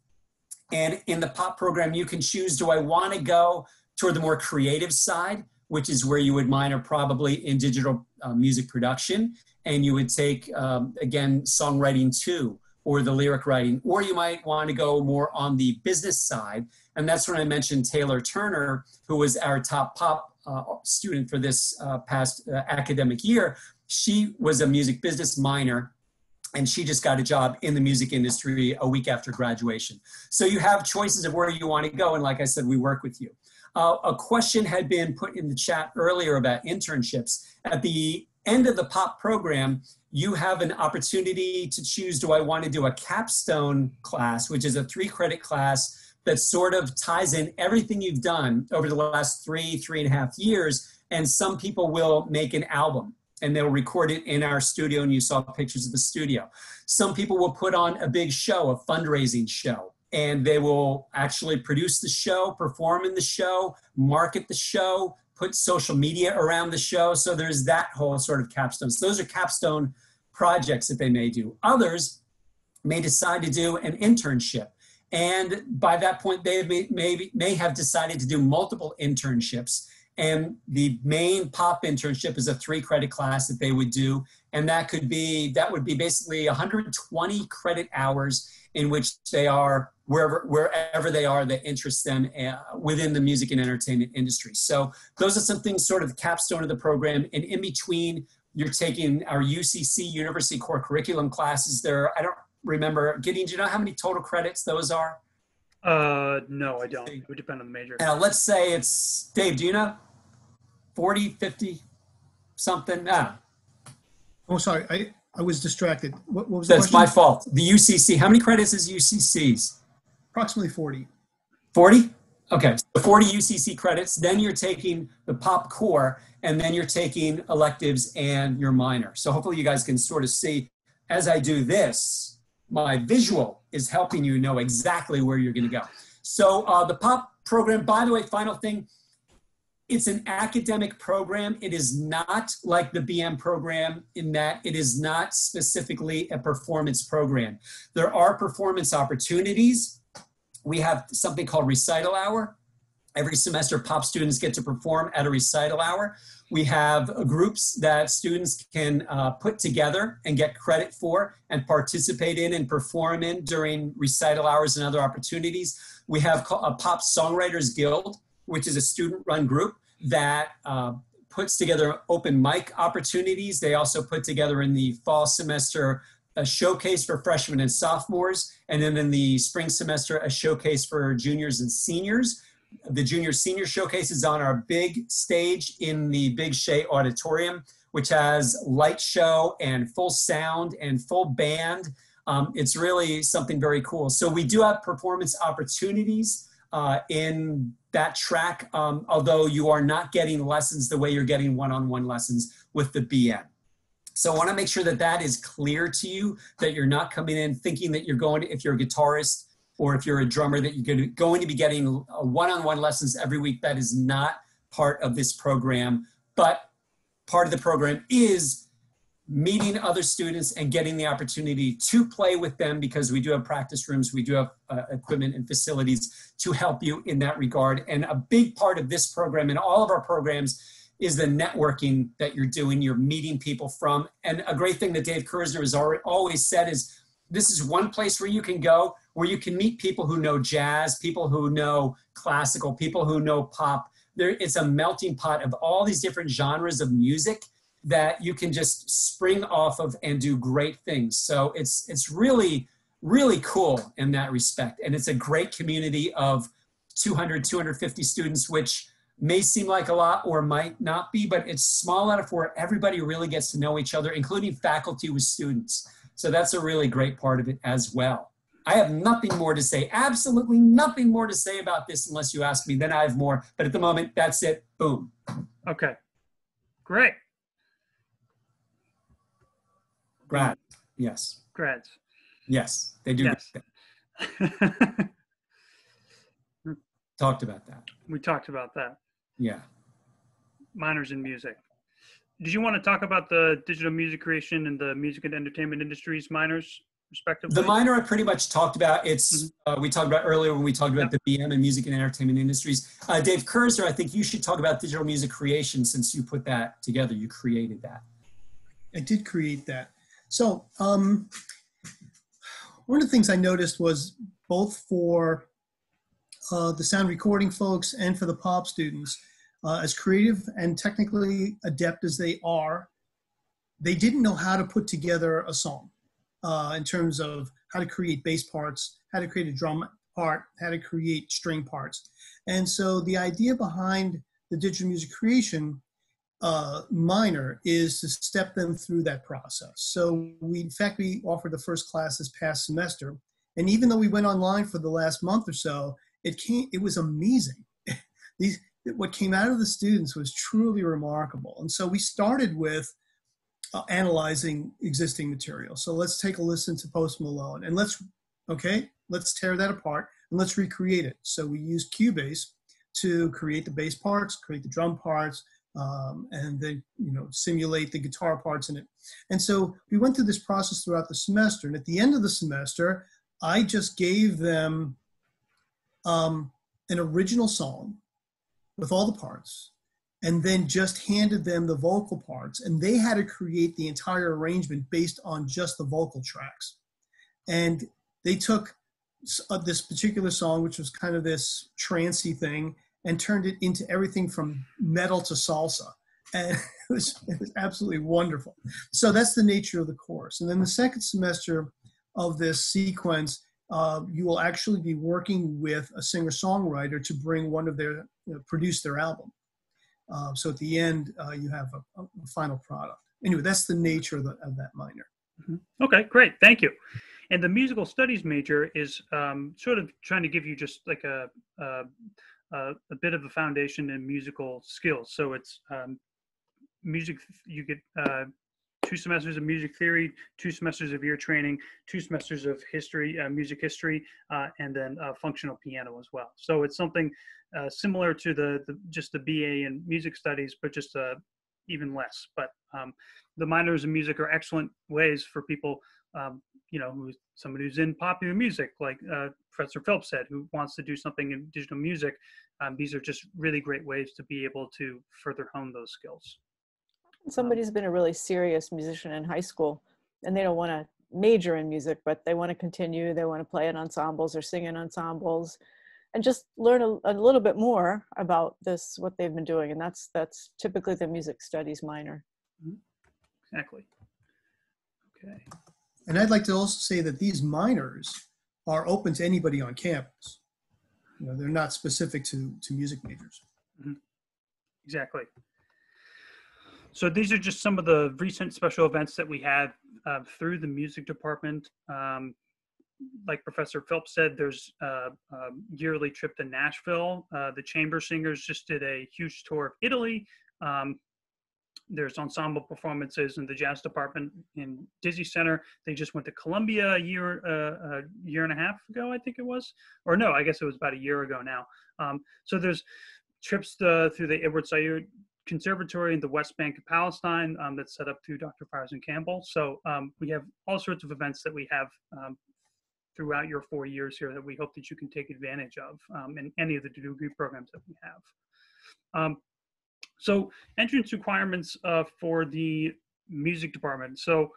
And in the POP program, you can choose, do I want to go toward the more creative side, which is where you would minor probably in digital music production, and you would take, again, Songwriting 2, or the lyric writing, or you might want to go more on the business side. And that's when I mentioned Taylor Turner, who was our top POP student for this past academic year. She was a music business minor, and she just got a job in the music industry a week after graduation. So you have choices of where you want to go, and like I said, we work with you. A question had been put in the chat earlier about internships. At the end of the POP program, you have an opportunity to choose, do I want to do a capstone class, which is a 3-credit class that sort of ties in everything you've done over the last 3.5 years, and some people will make an album and they'll record it in our studio, and you saw pictures of the studio. Some people will put on a big show, a fundraising show, and they will actually produce the show, perform in the show, market the show, put social media around the show. So there's that whole sort of capstone. So those are capstone projects that they may do. Others may decide to do an internship. And by that point, they may have decided to do multiple internships. And the main POP internship is a 3-credit class that they would do. And that would be basically 120 credit hours in which they are wherever they are that interests them within the music and entertainment industry. So those are some things sort of the capstone of the program. And in between, you're taking our UCC, University Core Curriculum classes. There, I don't remember. Gideon, do you know how many total credits those are? No, I don't. It would depend on the major. Let's say it's, Dave, do you know? 40, 50, something? Oh, sorry. I was distracted. What was the That's question? my fault. The UCC, how many credits is UCC's? Approximately 40. 40? Okay, so 40 UCC credits. Then you're taking the POP core, and then you're taking electives and your minor. So hopefully you guys can sort of see, as I do this, my visual is helping you know exactly where you're going to go. So the POP program, by the way, final thing, it's an academic program. It is not like the BM program in that it is not specifically a performance program. There are performance opportunities, we have something called Recital Hour. Every semester, pop students get to perform at a recital hour. We have groups that students can put together and get credit for and participate in and perform in during recital hours and other opportunities. We have a Pop Songwriters Guild, which is a student-run group that puts together open mic opportunities. They also put together in the fall semester a showcase for freshmen and sophomores, and then in the spring semester, a showcase for juniors and seniors. The junior senior showcase is on our big stage in the Big Shea Auditorium, which has light show and full sound and full band. It's really something very cool. So we do have performance opportunities in that track, although you are not getting lessons the way you're getting one-on-one lessons with the BM. So I want to make sure that that is clear to you, that you're not coming in thinking that you're going to, if you're a guitarist or if you're a drummer, that you're going to be getting one-on-one lessons every week. That is not part of this program, but part of the program is meeting other students and getting the opportunity to play with them, because we do have practice rooms, we do have equipment and facilities to help you in that regard. And a big part of this program and all of our programs is the networking that you're doing, you're meeting people from. And a great thing that Dave Kersner has always said is, this is one place where you can go, where you can meet people who know jazz, people who know classical, people who know pop. It's a melting pot of all these different genres of music that you can just spring off of and do great things. So it's really, really cool in that respect. And it's a great community of 200, 250 students, which may seem like a lot or might not be, but it's small enough where everybody really gets to know each other, including faculty with students. So that's a really great part of it as well. I have nothing more to say, absolutely nothing more to say about this unless you ask me, then I have more. But at the moment, that's it, boom. Okay, great. Grad, yes. Grads. Yes, they do. Yes. Talked about that. We talked about that. Yeah. Minors in music. Did you want to talk about the digital music creation and the music and entertainment industries minors, respectively? The minor I pretty much talked about. It's we talked about earlier when we talked about the BM and music and entertainment industries. Dave Kersner, I think you should talk about digital music creation, since you put that together. You created that. I did create that. So one of the things I noticed was both for the sound recording folks and for the pop students, as creative and technically adept as they are, they didn't know how to put together a song in terms of how to create bass parts, how to create a drum part, how to create string parts. And so the idea behind the digital music creation minor is to step them through that process. So in fact, we offered the first class this past semester. And even though we went online for the last month or so, it was amazing. What came out of the students was truly remarkable. And so we started with analyzing existing material. So let's take a listen to Post Malone and let's tear that apart and let's recreate it. So we used Cubase to create the bass parts, create the drum parts, and then simulate the guitar parts in it. And so we went through this process throughout the semester. And at the end of the semester, I just gave them an original song with all the parts, and then just handed them the vocal parts, and they had to create the entire arrangement based on just the vocal tracks. And they took this particular song, which was kind of this trancey thing, and turned it into everything from metal to salsa. And it was absolutely wonderful. So that's the nature of the course. And then the second semester of this sequence, you will actually be working with a singer-songwriter to bring one of their, produce their album. So at the end, you have a final product. Anyway, that's the nature of that minor. Mm-hmm. Okay, great. Thank you. And the musical studies major is sort of trying to give you just like a bit of a foundation in musical skills. So it's music, you get 2 semesters of music theory, 2 semesters of ear training, 2 semesters of history, music history, and then functional piano as well. So it's something similar to just the BA in music studies, but just even less. But the minors in music are excellent ways for people, somebody who's in popular music, like Professor Phelps said, who wants to do something in digital music. These are just really great ways to be able to further hone those skills. Somebody's been a really serious musician in high school and they don't want to major in music, but they want to continue. They want to play in ensembles or sing in ensembles and just learn a little bit more about this, what they've been doing. And that's typically the music studies minor. Exactly. Okay. And I'd like to also say that these minors are open to anybody on campus. They're not specific to music majors. Mm-hmm. Exactly. So these are just some of the recent special events that we had through the music department. Like Professor Phelps said, there's a yearly trip to Nashville. The chamber singers just did a huge tour of Italy. There's ensemble performances in the jazz department in Dizzy Center. They just went to Columbia a year and a half ago, I think it was. Or no, I guess it was about a year ago now. So there's trips through the Edward Said Conservatory in the West Bank of Palestine that's set up through Dr. Paterson Campbell. So we have all sorts of events that we have throughout your 4 years here that we hope that you can take advantage of in any of the degree programs that we have. So entrance requirements for the music department. So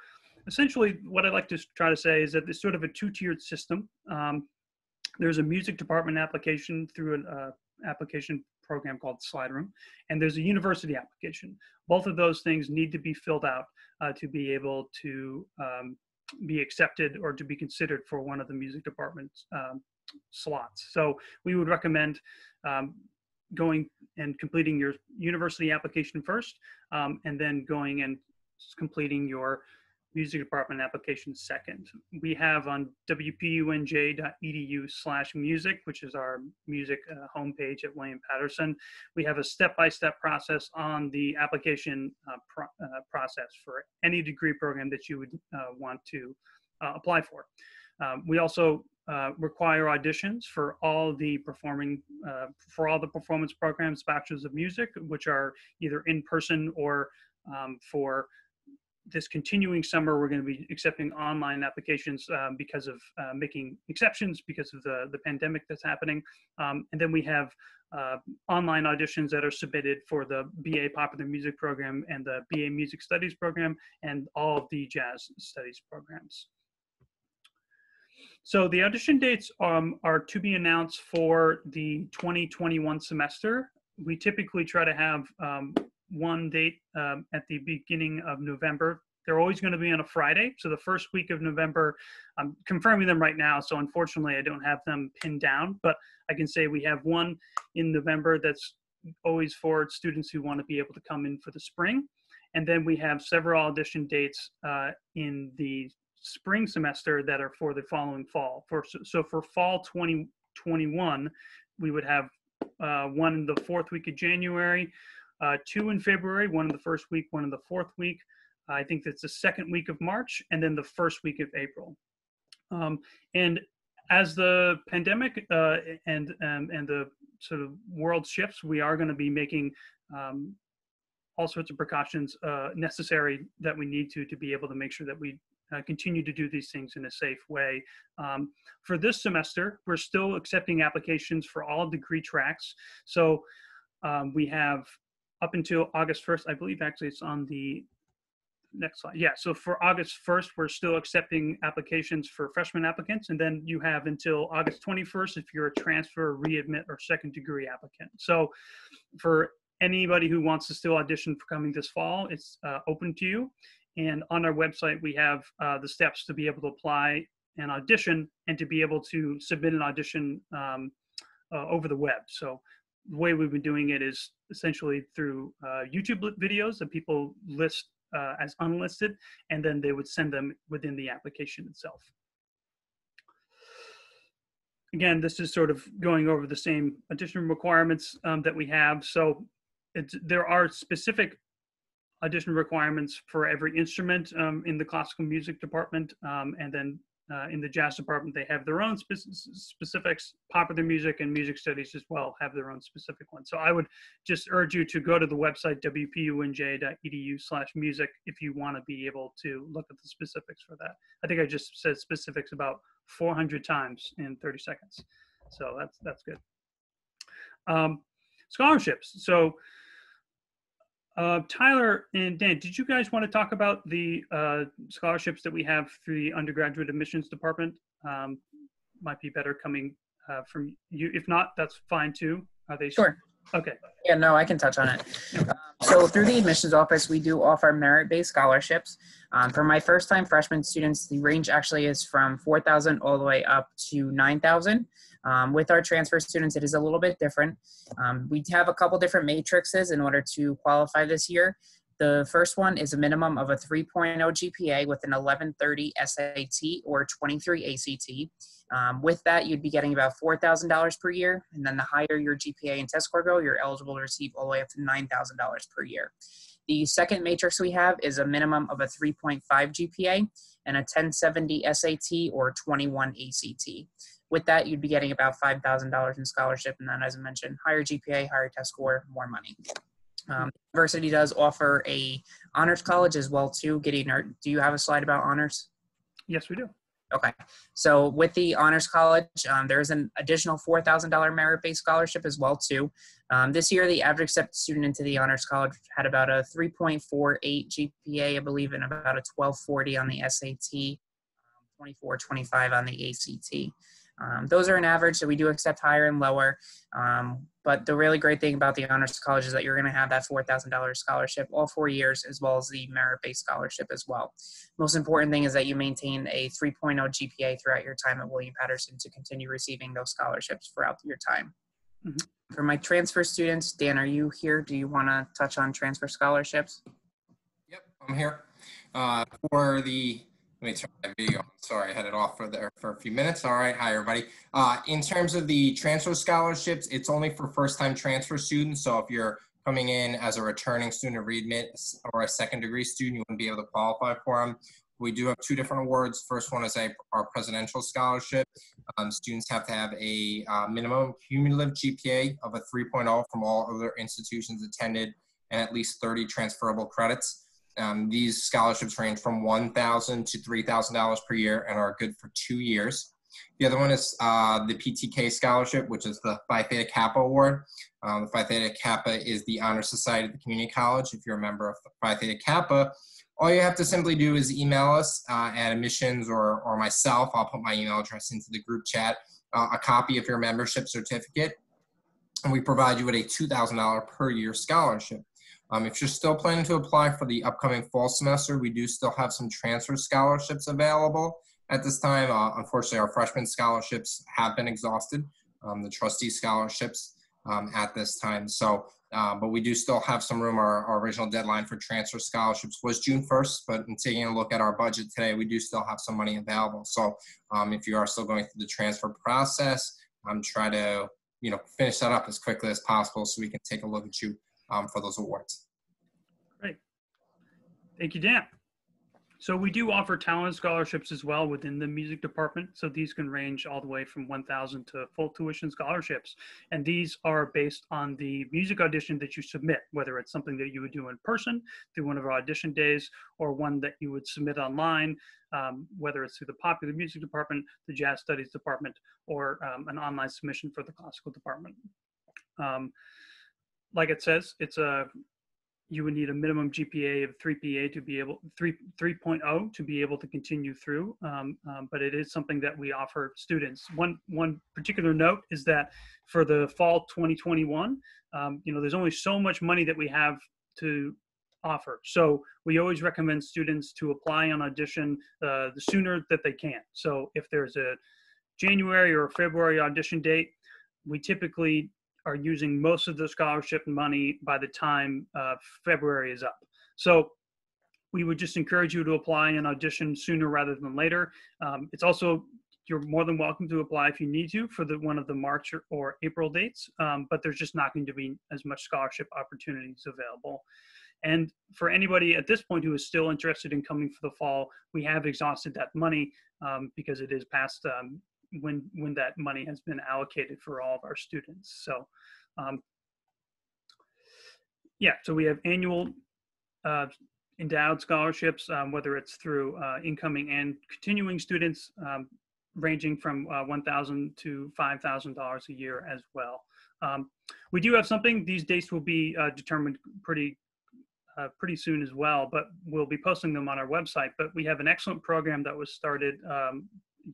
essentially what I'd like to try to say is that there's sort of a two-tiered system. There's a music department application through an application program called Slide Room, and there's a university application. Both of those things need to be filled out to be able to be accepted or to be considered for one of the music department's slots. So we would recommend going and completing your university application first, and then going and completing your music department application second. We have on wpunj.edu/music, which is our music homepage at William Paterson, we have a step-by-step process on the application process for any degree program that you would want to apply for. We also require auditions for all the performance programs, bachelors of music, which are either in person or for this continuing summer, we're going to be accepting online applications because of making exceptions because of the pandemic that's happening. And then we have online auditions that are submitted for the BA Popular Music program and the BA Music Studies program and all of the Jazz Studies programs. So the audition dates are to be announced for the 2021 semester. We typically try to have one date at the beginning of November. They're always going to be on a Friday. So the first week of November, I'm confirming them right now. So unfortunately, I don't have them pinned down, but I can say we have one in November that's always for students who want to be able to come in for the spring. And then we have several audition dates in the spring semester that are for the following fall. So for fall 2021, we would have one in the fourth week of January, 2 in February, one in the first week, one in the fourth week. I think that's the second week of March, and then the first week of April. And as the pandemic and the sort of world shifts, we are going to be making all sorts of precautions necessary that we need to be able to make sure that we continue to do these things in a safe way. For this semester, we're still accepting applications for all degree tracks. So we have up until August 1st, I believe actually it's on the next slide. Yeah, so for August 1st, we're still accepting applications for freshman applicants. And then you have until August 21st if you're a transfer, readmit, or second degree applicant. So for anybody who wants to still audition for coming this fall, it's open to you. And on our website, we have the steps to be able to apply and audition and to be able to submit an audition over the web. So the way we've been doing it is essentially through YouTube videos that people list as unlisted, and then they would send them within the application itself. Again, this is sort of going over the same audition requirements that we have. So there are specific audition requirements for every instrument in the classical music department, and then in the jazz department, they have their own specifics. Popular music and music studies as well have their own specific ones. So I would just urge you to go to the website wpunj.edu/music if you want to be able to look at the specifics for that. I think I just said specifics about 400 times in 30 seconds. So that's good. Scholarships. So Tyler and Dan, did you guys want to talk about the scholarships that we have through the undergraduate admissions department? Might be better coming from you. If not, that's fine too. Are they? Sure. Okay. Yeah, no, I can touch on it. So through the admissions office, we do offer merit-based scholarships. For my first-time freshman students, the range actually is from $4,000 all the way up to $9,000. With our transfer students, it is a little bit different. We have a couple different matrices in order to qualify this year. The first one is a minimum of a 3.0 GPA with an 1130 SAT or 23 ACT. With that, you'd be getting about $4,000 per year. And then the higher your GPA and test score go, you're eligible to receive all the way up to $9,000 per year. The second matrix we have is a minimum of a 3.5 GPA and a 1070 SAT or 21 ACT. With that, you'd be getting about $5,000 in scholarship. And then, as I mentioned, higher GPA, higher test score, more money. The university does offer a honors college as well too. Gideon, do you have a slide about honors? Yes, we do. Okay. So with the honors college, there's an additional $4,000 merit-based scholarship as well too. This year, the average accepted student into the honors college had about a 3.48 GPA, I believe, and about a 1240 on the SAT, 2425 on the ACT. Those are an average, so we do accept higher and lower. But the really great thing about the honors college is that you're going to have that $4,000 scholarship all 4 years, as well as the merit-based scholarship as well. Most important thing is that you maintain a 3.0 GPA throughout your time at William Paterson to continue receiving those scholarships throughout your time. Mm-hmm. For my transfer students, Dan, are you here? Do you want to touch on transfer scholarships? Yep, I'm here. Let me turn my video on. Sorry, I had it off for a few minutes. All right, hi everybody. In terms of the transfer scholarships, it's only for first-time transfer students. So if you're coming in as a returning student of readmit or a second degree student, you wouldn't be able to qualify for them. We do have two different awards. First one is our presidential scholarship. Students have to have a minimum cumulative GPA of a 3.0 from all other institutions attended and at least 30 transferable credits. These scholarships range from $1,000 to $3,000 per year and are good for 2 years. The other one is the PTK scholarship, which is the Phi Theta Kappa Award. The Phi Theta Kappa is the honor society of the community college. If you're a member of Phi Theta Kappa, all you have to simply do is email us at admissions or myself. I'll put my email address into the group chat, a copy of your membership certificate, and we provide you with a $2,000 per year scholarship. If you're still planning to apply for the upcoming fall semester, we do still have some transfer scholarships available at this time. Unfortunately, our freshman scholarships have been exhausted, the trustee scholarships at this time. So, but we do still have some room. Our original deadline for transfer scholarships was June 1st, but in taking a look at our budget today, we do still have some money available. So if you are still going through the transfer process, try to finish that up as quickly as possible so we can take a look at you for those awards. Great. Thank you, Dan. So we do offer talent scholarships as well within the music department. So these can range all the way from $1,000 to full tuition scholarships. And these are based on the music audition that you submit, whether it's something that you would do in person through one of our audition days or one that you would submit online, whether it's through the popular music department, the jazz studies department, or an online submission for the classical department. Like it says, you would need a minimum GPA of 3.0 to be able to continue through. But it is something that we offer students. One particular note is that for the fall 2021, there's only so much money that we have to offer. So we always recommend students to apply on audition the sooner that they can. So if there's a January or February audition date, we typically are using most of the scholarship money by the time February is up. So we would just encourage you to apply and audition sooner rather than later. It's also, you're more than welcome to apply if you need to for one of the March or April dates, but there's just not going to be as much scholarship opportunities available. And for anybody at this point who is still interested in coming for the fall, we have exhausted that money because it is past when that money has been allocated for all of our students. So yeah, so we have annual endowed scholarships, whether it's through incoming and continuing students, ranging from $1,000 to $5,000 a year as well. We do have something, these dates will be determined pretty soon as well, but we'll be posting them on our website. But we have an excellent program that was started a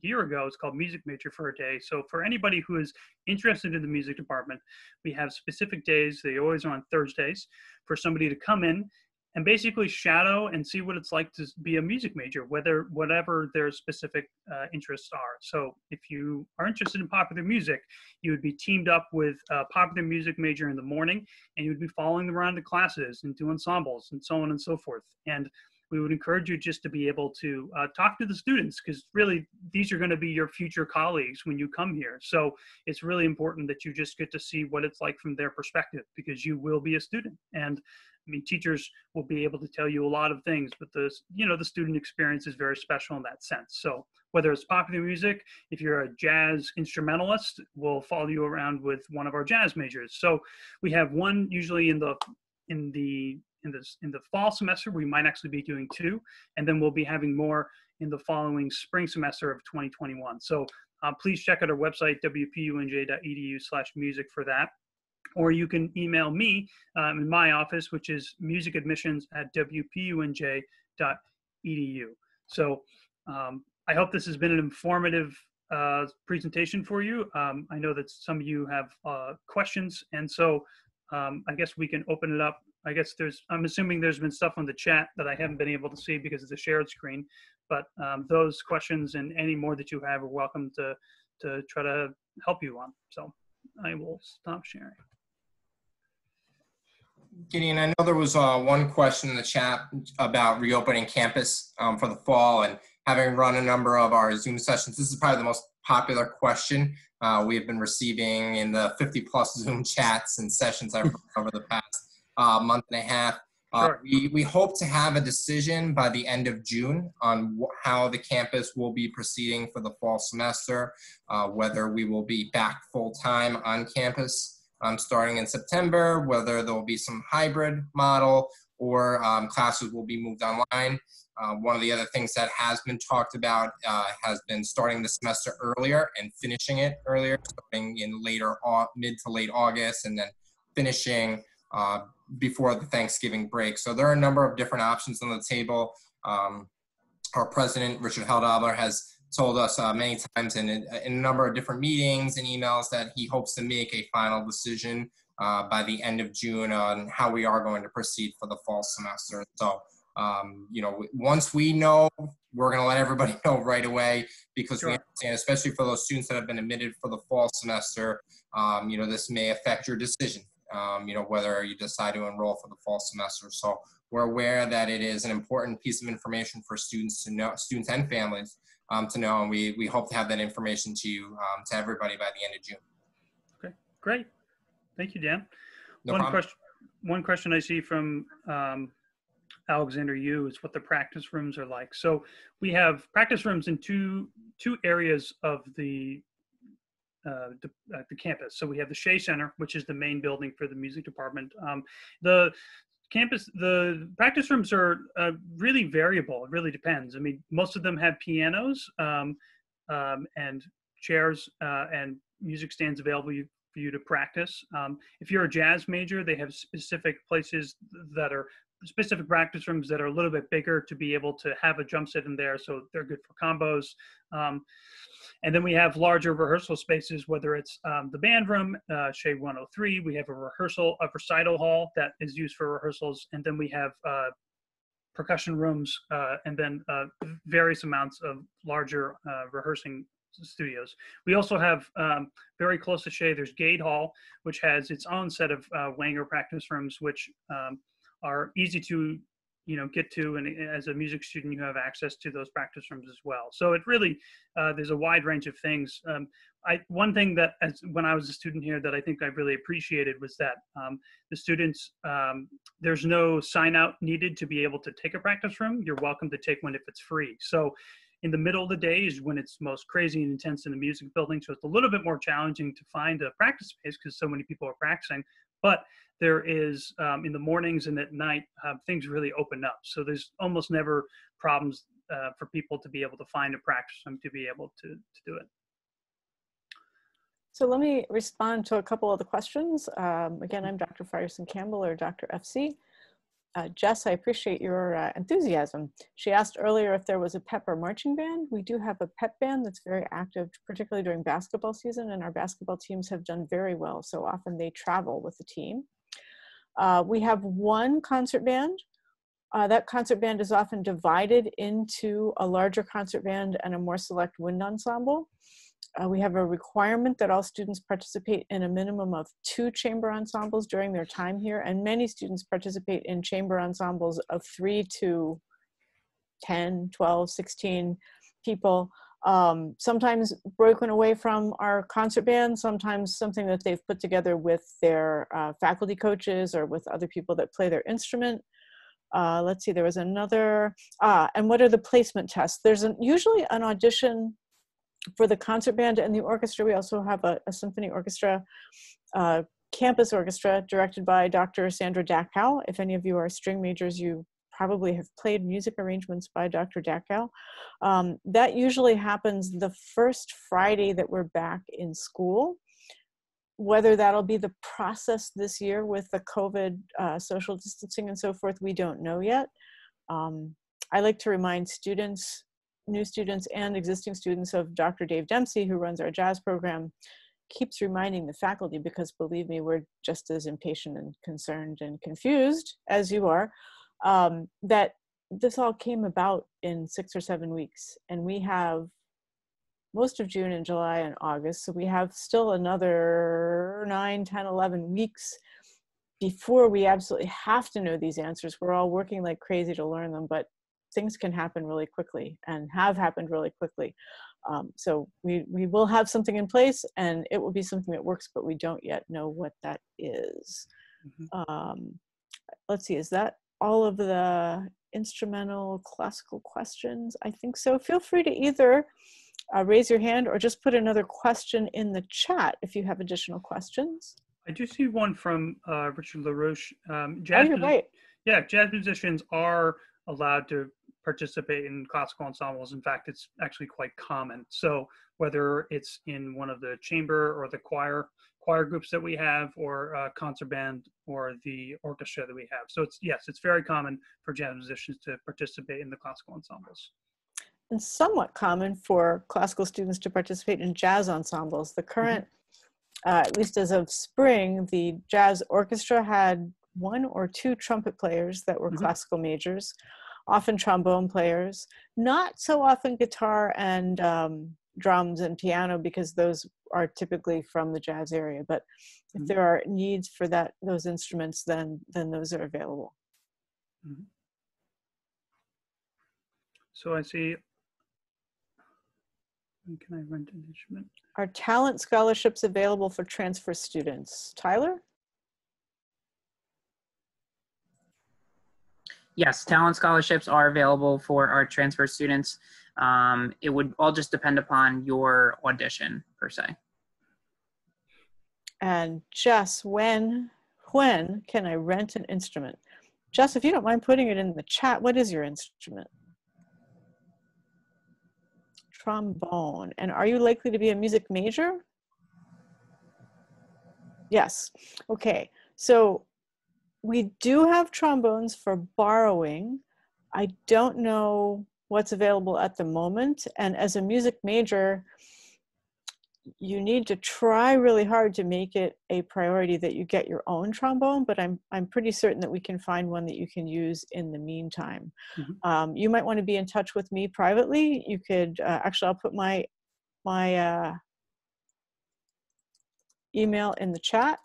year ago. It's called Music Major for a Day. So for anybody who is interested in the music department, we have specific days, they always are on Thursdays, for somebody to come in and basically shadow and see what it's like to be a music major, whatever their specific interests are. So if you are interested in popular music, you would be teamed up with a popular music major in the morning, and you would be following them around to classes and do ensembles and so on and so forth. And we would encourage you just to be able to talk to the students, because really these are going to be your future colleagues when you come here. So it's really important that you just get to see what it's like from their perspective, because you will be a student. And I mean, teachers will be able to tell you a lot of things, but the student experience is very special in that sense. So whether it's popular music, if you're a jazz instrumentalist, we'll follow you around with one of our jazz majors. So we have one usually in the fall semester. We might actually be doing two, and then we'll be having more in the following spring semester of 2021. So please check out our website, wpunj.edu/music for that. Or you can email me in my office, which is musicadmissions@wpunj.edu. So I hope this has been an informative presentation for you. I know that some of you have questions, and so I guess we can open it up. I guess I'm assuming there's been stuff on the chat that I haven't been able to see because of the shared screen, but those questions and any more that you have are welcome to try to help you on. So I will stop sharing. Gideon, I know there was one question in the chat about reopening campus for the fall, and having run a number of our Zoom sessions, this is probably the most popular question we have been receiving in the 50+ Zoom chats and sessions I've run over the past month and a half. Sure. We hope to have a decision by the end of June on how the campus will be proceeding for the fall semester, whether we will be back full-time on campus starting in September, whether there will be some hybrid model, or classes will be moved online. One of the other things that has been talked about has been starting the semester earlier and finishing it earlier, starting in mid to late August, and then finishing before the Thanksgiving break. So there are a number of different options on the table. Our president, Richard Heldobler, has told us many times in a number of different meetings and emails that he hopes to make a final decision by the end of June on how we are going to proceed for the fall semester. So, once we know, we're going to let everybody know right away, because Sure. we understand, especially for those students that have been admitted for the fall semester, this may affect your decision, whether you decide to enroll for the fall semester. So we're aware that it is an important piece of information for students to know, students and families to know, and we hope to have that information to you, to everybody by the end of June. Okay, great. Thank you, Dan. No problem. One question I see from Alexander Yu is what the practice rooms are like. So we have practice rooms in two areas of the campus. So we have the Shea Center, which is the main building for the music department. The practice rooms are really variable. It really depends. I mean, most of them have pianos and chairs and music stands available for you to practice. If you're a jazz major, they have specific places that are specific practice rooms that are a little bit bigger to be able to have a drum set in there, so they're good for combos. And then we have larger rehearsal spaces, whether it's the band room, Shea 103. We have a recital hall that is used for rehearsals, and then we have percussion rooms, and then various amounts of larger rehearsing studios. We also have very close to Shea, there's Gade Hall, which has its own set of Wanger practice rooms, which are easy to get to, and as a music student, you have access to those practice rooms as well. So it really, there's a wide range of things. One thing that, when I was a student here, that I think I really appreciated was that the students, there's no sign out needed to be able to take a practice room. You're welcome to take one if it's free. So in the middle of the day is when it's most crazy and intense in the music building. So it's a little bit more challenging to find a practice space because so many people are practicing. But there is, in the mornings and at night, things really open up. So there's almost never problems for people to be able to find a practice room to be able to do it. So let me respond to a couple of the questions. Again, I'm Dr. Paterson Campbell, or Dr. FC. Jess, I appreciate your enthusiasm. She asked earlier if there was a pep or marching band. We do have a pep band that's very active, particularly during basketball season, and our basketball teams have done very well. So often they travel with the team. We have one concert band. That concert band is often divided into a larger concert band and a more select wind ensemble. We have a requirement that all students participate in a minimum of 2 chamber ensembles during their time here, and many students participate in chamber ensembles of 3 to 10, 12, 16 people. Sometimes broken away from our concert band, sometimes something that they've put together with their faculty coaches or with other people that play their instrument. Let's see, there was another, and what are the placement tests? There's usually an audition for the concert band and the orchestra. We also have a symphony orchestra, campus orchestra, directed by Dr. Sandra Dachau. If any of you are string majors, you probably have played music arrangements by Dr. Dachau. That usually happens the first Friday that we're back in school. Whether that'll be the process this year with the COVID social distancing and so forth, we don't know yet. I like to remind students, new students and existing students, of Dr. Dave Dempsey, who runs our jazz program, keeps reminding the faculty, because believe me, we're just as impatient and concerned and confused as you are, that this all came about in 6 or 7 weeks. And we have most of June and July and August. So we have still another 9, 10, 11 weeks before we absolutely have to know these answers. We're all working like crazy to learn them, but things can happen really quickly and have happened really quickly. So we will have something in place, and it will be something that works, but we don't yet know what that is. Mm-hmm. Let's see, is that all of the instrumental classical questions? I think so. Feel free to either raise your hand or just put another question in the chat if you have additional questions. I do see one from Richard LaRoche. Jazz, you're right. Yeah, jazz musicians are allowed to participate in classical ensembles. In fact, it's actually quite common. So whether it's in one of the chamber or the choir groups that we have, or concert band, or the orchestra that we have. So it's very common for jazz musicians to participate in the classical ensembles. And somewhat common for classical students to participate in jazz ensembles. The current, at least as of spring, the jazz orchestra had 1 or 2 trumpet players that were classical majors, often trombone players, not so often guitar and drums and piano, because those are typically from the jazz area. But if there are needs for those instruments, then those are available. So I see, can I rent an instrument? Are talent scholarships available for transfer students? Tyler? Yes, talent scholarships are available for our transfer students. It would all just depend upon your audition, per se. And Jess, when can I rent an instrument? Jess, if you don't mind putting it in the chat, what is your instrument? Trombone. And are you likely to be a music major? Yes. Okay. So we do have trombones for borrowing. I don't know what's available at the moment. And as a music major, you need to try really hard to make it a priority that you get your own trombone, but I'm pretty certain that we can find one that you can use in the meantime. You might want to be in touch with me privately. You could, actually, I'll put my email in the chat.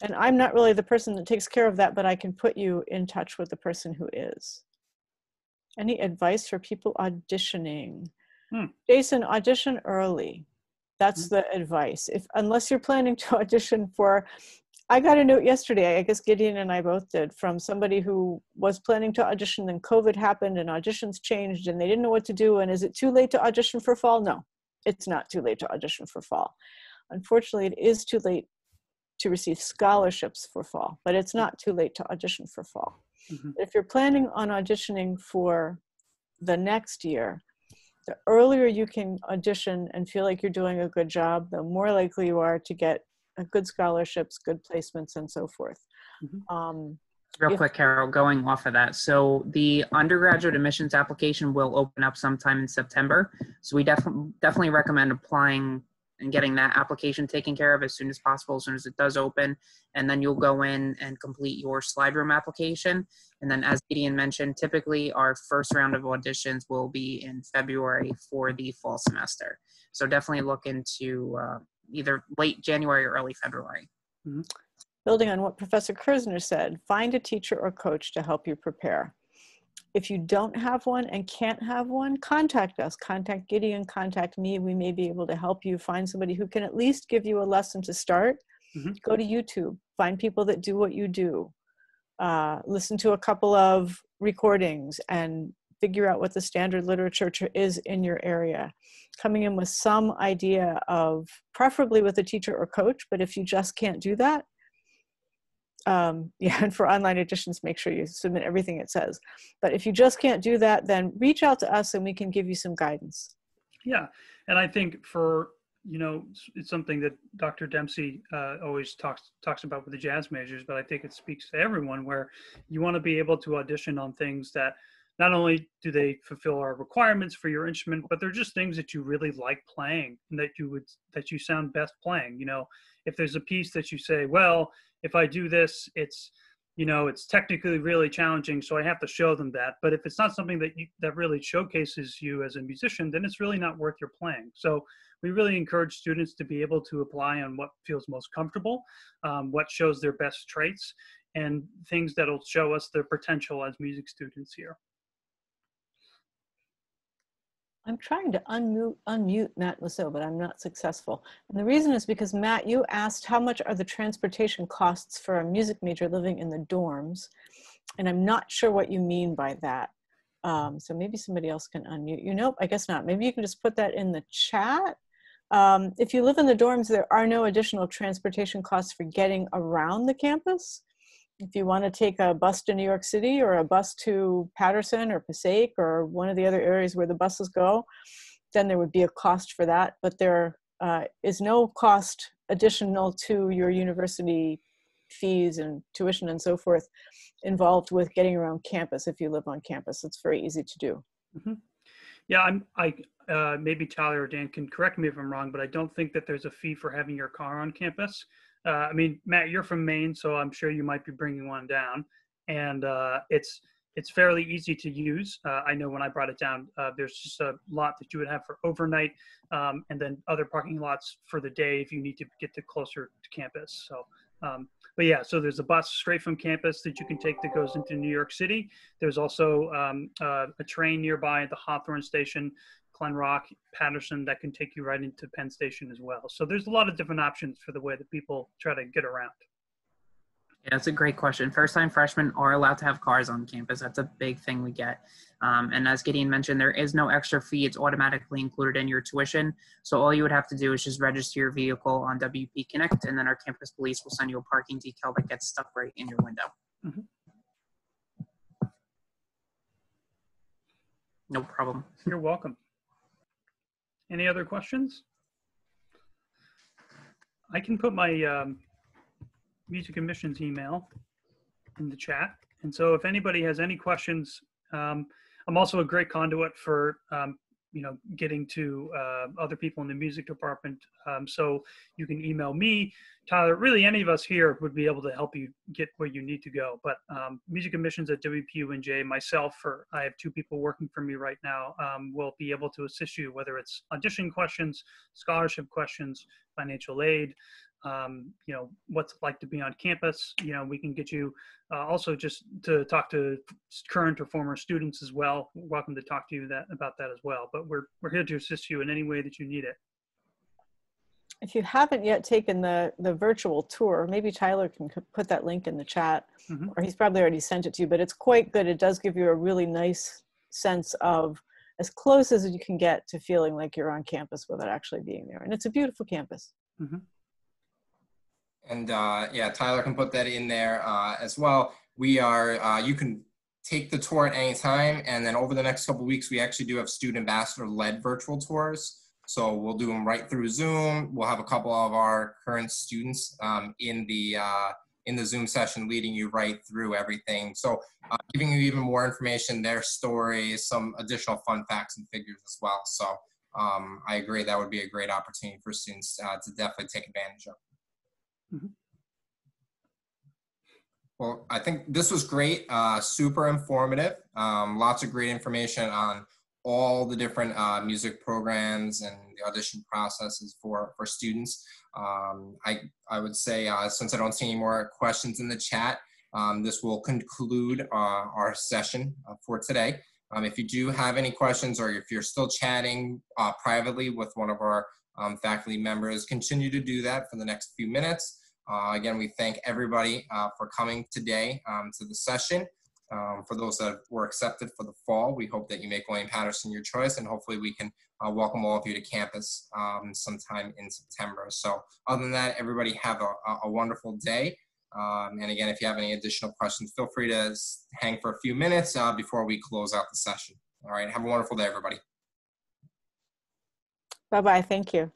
And I'm not really the person that takes care of that, but I can put you in touch with the person who is. Any advice for people auditioning? Jason, audition early. That's the advice. Unless you're planning to audition for, I got a note yesterday, I guess Gideon and I both did, from somebody who was planning to audition, then COVID happened and auditions changed and they didn't know what to do. And is it too late to audition for fall? No, it's not too late to audition for fall. Unfortunately, it is too late to receive scholarships for fall, but it's not too late to audition for fall. If you're planning on auditioning for the next year, the earlier you can audition and feel like you're doing a good job, the more likely you are to get good scholarships, good placements, and so forth. Real quick, Carol, going off of that. So the undergraduate admissions application will open up sometime in September. So we definitely recommend applying and getting that application taken care of as soon as possible, as soon as it does open. And then you'll go in and complete your slide room application. And then as Gideon mentioned, typically our first round of auditions will be in February for the fall semester. So definitely look into either late January or early February. Building on what Professor Kersner said, find a teacher or coach to help you prepare. If you don't have one and can't have one, contact us. Contact Gideon, contact me. We may be able to help you find somebody who can at least give you a lesson to start. Go to YouTube, find people that do what you do. Listen to a couple of recordings and figure out what the standard literature is in your area. Coming in with some idea of, preferably with a teacher or coach, but if you just can't do that, and for online auditions, make sure you submit everything it says. But if you just can't do that, then reach out to us and we can give you some guidance. Yeah, and I think it's something that Dr. Dempsey always talks about with the jazz majors, but I think it speaks to everyone, where you want to be able to audition on things that not only do they fulfill our requirements for your instrument, but they're just things that you really like playing and that you sound best playing. If there's a piece that you say, well, if I do this, it's technically really challenging, so I have to show them that. But if it's not something that really showcases you as a musician, then it's really not worth your playing. So we really encourage students to be able to apply on what feels most comfortable, what shows their best traits, and things that'll show us their potential as music students here. I'm trying to unmute Matt Lasso, but I'm not successful. And the reason is because, Matt, you asked how much are the transportation costs for a music major living in the dorms? And I'm not sure what you mean by that. So maybe somebody else can unmute you. Nope, I guess not. Maybe you can just put that in the chat. If you live in the dorms, there are no additional transportation costs for getting around the campus. If you want to take a bus to New York City or a bus to Paterson or Passaic or one of the other areas where the buses go, then there would be a cost for that. But there is no cost additional to your university fees and tuition and so forth involved with getting around campus if you live on campus. It's very easy to do. Yeah, maybe Tyler or Dan can correct me if I'm wrong, but I don't think that there's a fee for having your car on campus. Matt, you're from Maine, so I'm sure you might be bringing one down, and it's fairly easy to use. I know when I brought it down, there's just a lot that you would have for overnight, and then other parking lots for the day if you need to get closer to campus. So, but yeah, so there's a bus straight from campus that you can take that goes into New York City. There's also a train nearby at the Hawthorne station, Glen Rock, Paterson, that can take you right into Penn Station as well. So there's a lot of different options for the way that people try to get around. Yeah, that's a great question. First-time freshmen are allowed to have cars on campus. That's a big thing we get. And as Gideon mentioned, there is no extra fee. It's automatically included in your tuition. So all you would have to do is just register your vehicle on WP Connect, and then our campus police will send you a parking decal that gets stuck right in your window. No problem. You're welcome. Any other questions? I can put my music admissions email in the chat. And so if anybody has any questions, I'm also a great conduit for, getting to other people in the music department. So you can email me, Tyler, really any of us here would be able to help you get where you need to go. But music admissions at WPUNJ, myself, or I have two people working for me right now, will be able to assist you, whether it's audition questions, scholarship questions, financial aid, you know, what's it like to be on campus. You know, we can get you also just to talk to current or former students as well. We're welcome to talk to you about that as well. But we're here to assist you in any way that you need it. If you haven't yet taken the virtual tour, maybe Tyler can put that link in the chat, or he's probably already sent it to you, but it's quite good. It does give you a really nice sense of as close as you can get to feeling like you're on campus without actually being there. And it's a beautiful campus. And yeah, Tyler can put that in there as well. We are, you can take the tour at any time. And then over the next couple of weeks, we actually do have student ambassador led virtual tours. So we'll do them right through Zoom. We'll have a couple of our current students in the Zoom session leading you right through everything. So giving you even more information, their stories, some additional fun facts and figures as well. So I agree that would be a great opportunity for students to definitely take advantage of. Well, I think this was great, super informative, lots of great information on all the different music programs and the audition processes for students. I would say, since I don't see any more questions in the chat, this will conclude our session for today. If you do have any questions, or if you're still chatting privately with one of our faculty members, continue to do that for the next few minutes. Again, we thank everybody for coming today to the session. For those that were accepted for the fall, we hope that you make William Paterson your choice, and hopefully we can welcome all of you to campus sometime in September. So other than that, everybody have a wonderful day. And again, if you have any additional questions, feel free to hang for a few minutes before we close out the session. All right, have a wonderful day, everybody. Bye-bye, thank you.